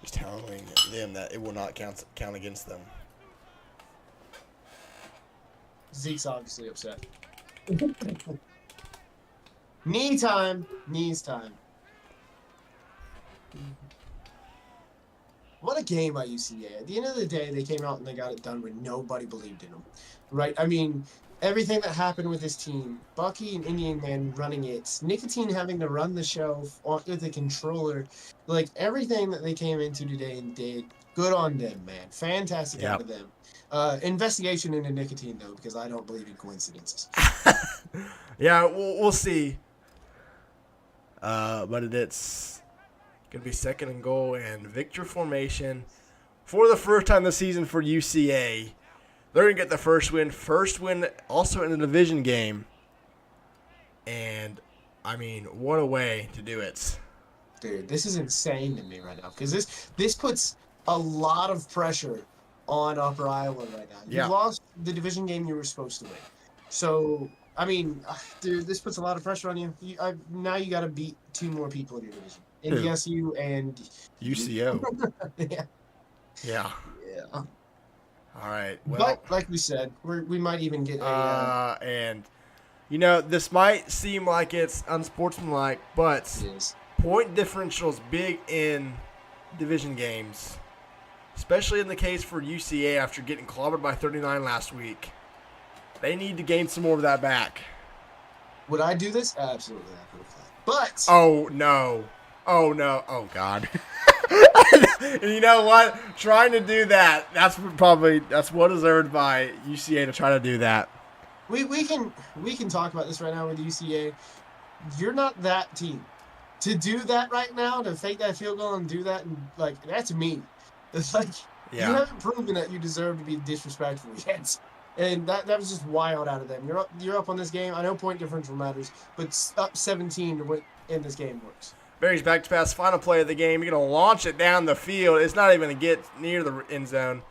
Just telling them that it will not count against them. Zeke's obviously upset. Knee time. Knees time. What a game by UCA. At the end of the day, they came out and they got it done when nobody believed in them. Right? I mean, everything that happened with this team, Bucky and Indian Man running it, Nicotine having to run the show with the controller, like everything that they came into today and did, good on them, man. Fantastic out of them. Investigation into Nicotine, though, because I don't believe in coincidences. Yeah, we'll see. But it's going to be second and goal and victory formation for the first time this season for UCA. They're going to get the first win. First win also in the division game. And, I mean, what a way to do it. Dude, this is insane to me right now because this puts a lot of pressure on Upper Iowa right now. You lost the division game you were supposed to win. So, I mean, dude, this puts a lot of pressure on you. Now you got to beat two more people in your division. NDSU and UCO. Yeah. Yeah. All right. Well, but like we said, we might even get a. And you know, this might seem like it's unsportsmanlike, but point differential is big in division games, especially in the case for UCA after getting clobbered by 39 last week. They need to gain some more of that back. Would I do this? Absolutely, I would. But oh no, oh God. You know what? Trying to do that, that's well deserved by UCA to try to do that. We can talk about this right now with UCA. You're not that team. To do that right now, to fake that field goal and do that, and like that's mean. It's like you haven't proven that you deserve to be disrespectful yet. And that was just wild out of them. You're up on this game. I know point differential matters, but up 17 to win in this game works. Barry's back to pass, final play of the game. You're going to launch it down the field. It's not even going to get near the end zone.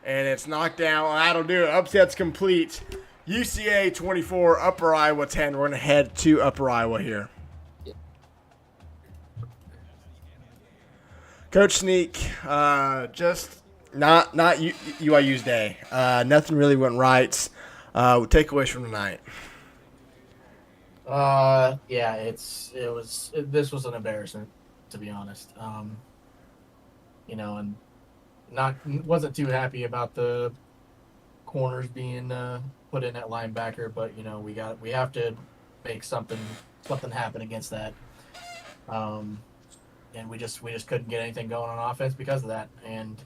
And it's knocked down. Well, that'll do it. Upset's complete. UCA 24, Upper Iowa 10. We're going to head to Upper Iowa here. Yeah. Coach Sneak, just not UIU's day. Nothing really went right. Takeaways from tonight. This was an embarrassment, to be honest. And wasn't too happy about the corners being put in at linebacker, but we have to make something happen against that. And we just couldn't get anything going on offense because of that. And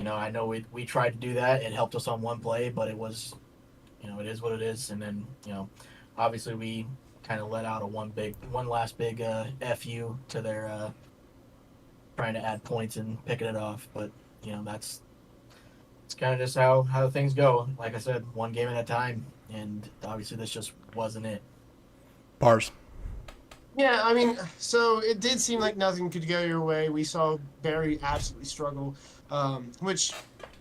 I know we tried to do that. It helped us on one play, but it was, it is what it is. And then obviously we kind of let out one last big FU to their trying to add points and picking it off. But it's kind of just how things go. Like I said, one game at a time, and obviously this just wasn't it. Bars. Yeah, I mean, so it did seem like nothing could go your way. We saw Barry absolutely struggle, which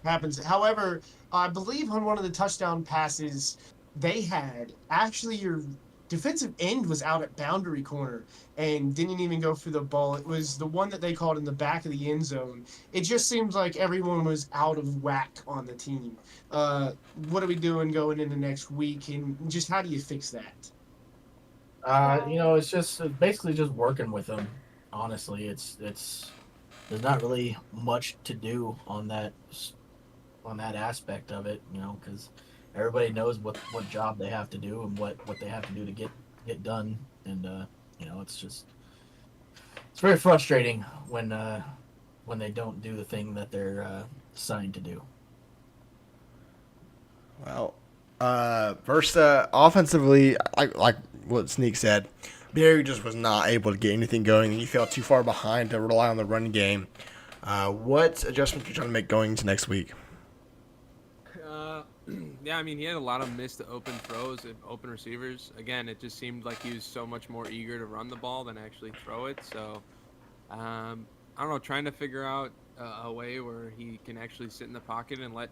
happens. However, I believe on one of the touchdown passes they had, actually your defensive end was out at boundary corner and didn't even go for the ball. It was the one that they called in the back of the end zone. It just seems like everyone was out of whack on the team. What are we doing going into next week, and just how do you fix that? It's basically just working with them. Honestly, it's there's not really much to do on that aspect of it, because everybody knows what job they have to do and what they have to do to get done, and it's very frustrating when they don't do the thing that they're assigned to do. Well, first offensively, like what Sneak said, Barry just was not able to get anything going, and he fell too far behind to rely on the run game. What adjustments are you trying to make going into next week? Yeah, I mean, he had a lot of missed open throws and open receivers. Again, it just seemed like he was so much more eager to run the ball than actually throw it. So, I don't know, trying to figure out a way where he can actually sit in the pocket and let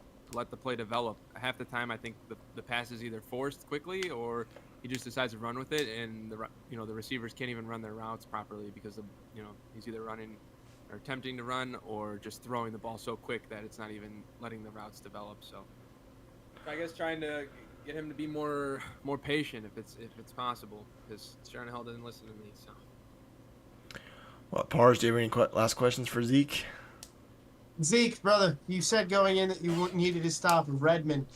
the play develop. Half the time, I think the pass is either forced quickly or he just decides to run with it, and the receivers can't even run their routes properly because he's either running or attempting to run or just throwing the ball so quick that it's not even letting the routes develop. So I guess trying to get him to be more patient if it's possible, because Chernobyl didn't listen to me. So. Well, Pars, do you have any last questions for Zeke? Zeke, brother, you said going in that you needed to stop Redmond.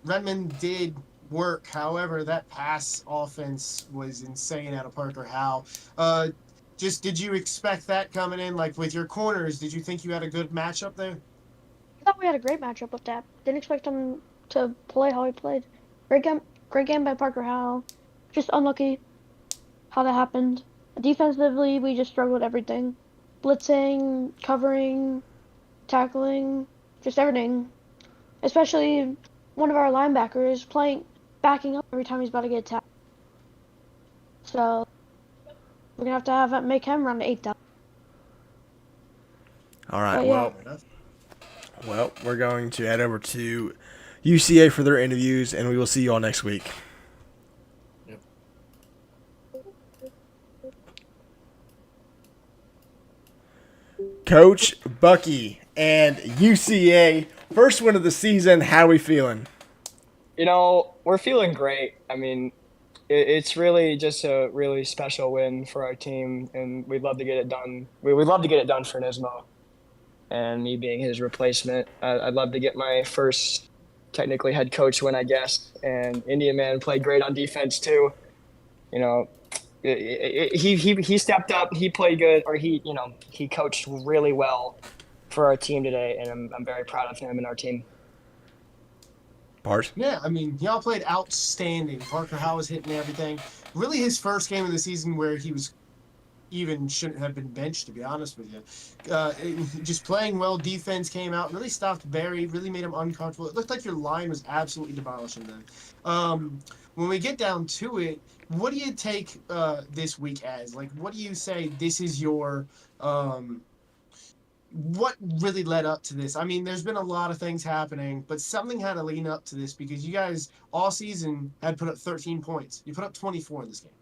Redmond did work. However, that pass offense was insane out of Parker Howe. Did you expect that coming in? Like with your corners, did you think you had a good matchup there? I thought we had a great matchup with that. Didn't expect him to play how he played. Great game by Parker Howe. Just unlucky how that happened. Defensively, we just struggled with everything. Blitzing, covering, tackling, just everything. Especially one of our linebackers backing up every time he's about to get attacked. So we're gonna have to make him run 8,000. All right. But yeah. Well, we're going to head over to UCA for their interviews, and we will see you all next week. Yep. Coach Bucky and UCA, first win of the season. How are we feeling? We're feeling great. I mean, it's really just a really special win for our team, and we'd love to get it done. We'd love to get it done for Nismo, and me being his replacement. I'd love to get my first technically head coach win, I guess. And Indian Man played great on defense too. He stepped up. He played good, or he coached really well for our team today, and I'm very proud of him and our team. Pars? Yeah, I mean, y'all played outstanding. Parker Howe was hitting everything. Really his first game of the season where he was shouldn't have been benched, to be honest with you. Just playing well. Defense came out, really stopped Barry, really made him uncomfortable. It looked like your line was absolutely demolishing them. When we get down to it, what do you take this week as? Like, what do you say this is your what really led up to this? I mean, there's been a lot of things happening, but something had to lean up to this because you guys all season had put up 13 points. You put up 24 in this game.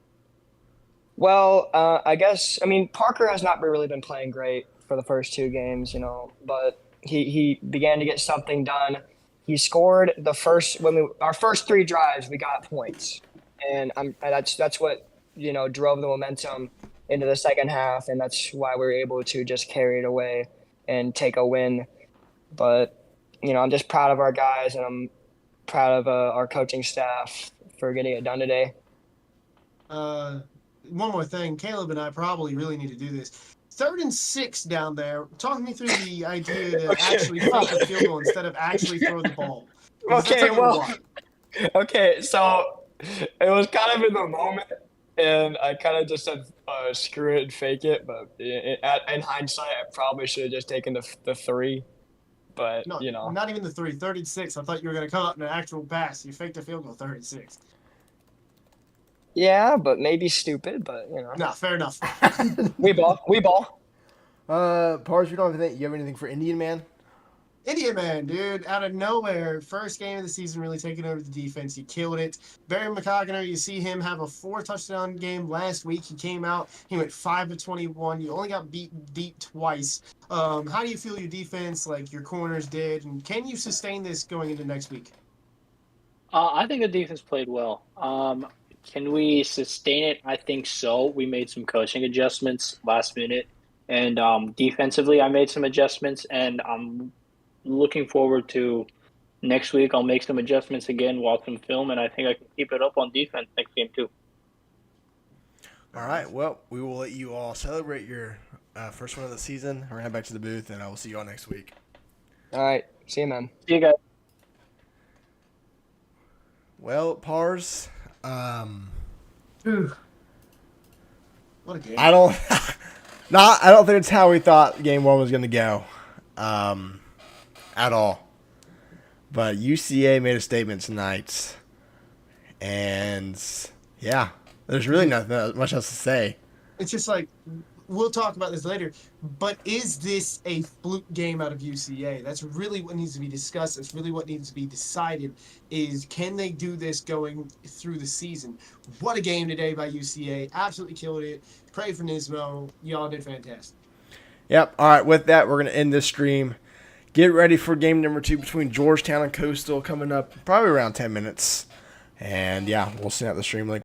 Well, I guess, Parker has not really been playing great for the first two games, but he began to get something done. He scored our first three drives, we got points. And that's what, drove the momentum into the second half. And that's why we were able to just carry it away and take a win. But, I'm just proud of our guys, and I'm proud of our coaching staff for getting it done today. One more thing, Caleb and I probably really need to do this. 3rd and 6 down there. Talk me through the idea to actually kick the field goal instead of actually throw the ball. Okay, so it was kind of in the moment, and I kind of just said screw it and fake it. But in hindsight, I probably should have just taken the 3. But no, not even the 3. 3rd and 6. I thought you were going to come up in an actual pass. You faked a field goal. 3rd and 6. Yeah, but maybe stupid, but No, fair enough. We ball. Pars, you don't have anything. You have anything for Indian Man? Indian Man, dude, out of nowhere, first game of the season, really taking over the defense. He killed it. Barry McCogner, you see him have a 4-touchdown game last week. He came out, he went 5 of 21. You only got beat deep twice. How do you feel your defense, like your corners did, and can you sustain this going into next week? I think the defense played well. Can we sustain it? I think so. We made some coaching adjustments last minute, and defensively, I made some adjustments, and I'm looking forward to next week. I'll make some adjustments again, watch some film, and I think I can keep it up on defense next game too. All right. Well, we will let you all celebrate your first one of the season. We're head back to the booth, and I will see you all next week. All right. See you, man. See you guys. Well, Pars. What a game. I don't think it's how we thought game 1 was going to go, at all. But UCA made a statement tonight, and yeah, there's really nothing much else to say. It's just like we'll talk about this later, but is this a fluke game out of UCA? That's really what needs to be discussed. That's really what needs to be decided is, can they do this going through the season? What a game today by UCA. Absolutely killed it. Pray for Nismo. Y'all did fantastic. Yep. All right. With that, we're going to end this stream. Get ready for game number 2 between Georgetown and Coastal coming up probably around 10 minutes. And, yeah, we'll send out the stream link.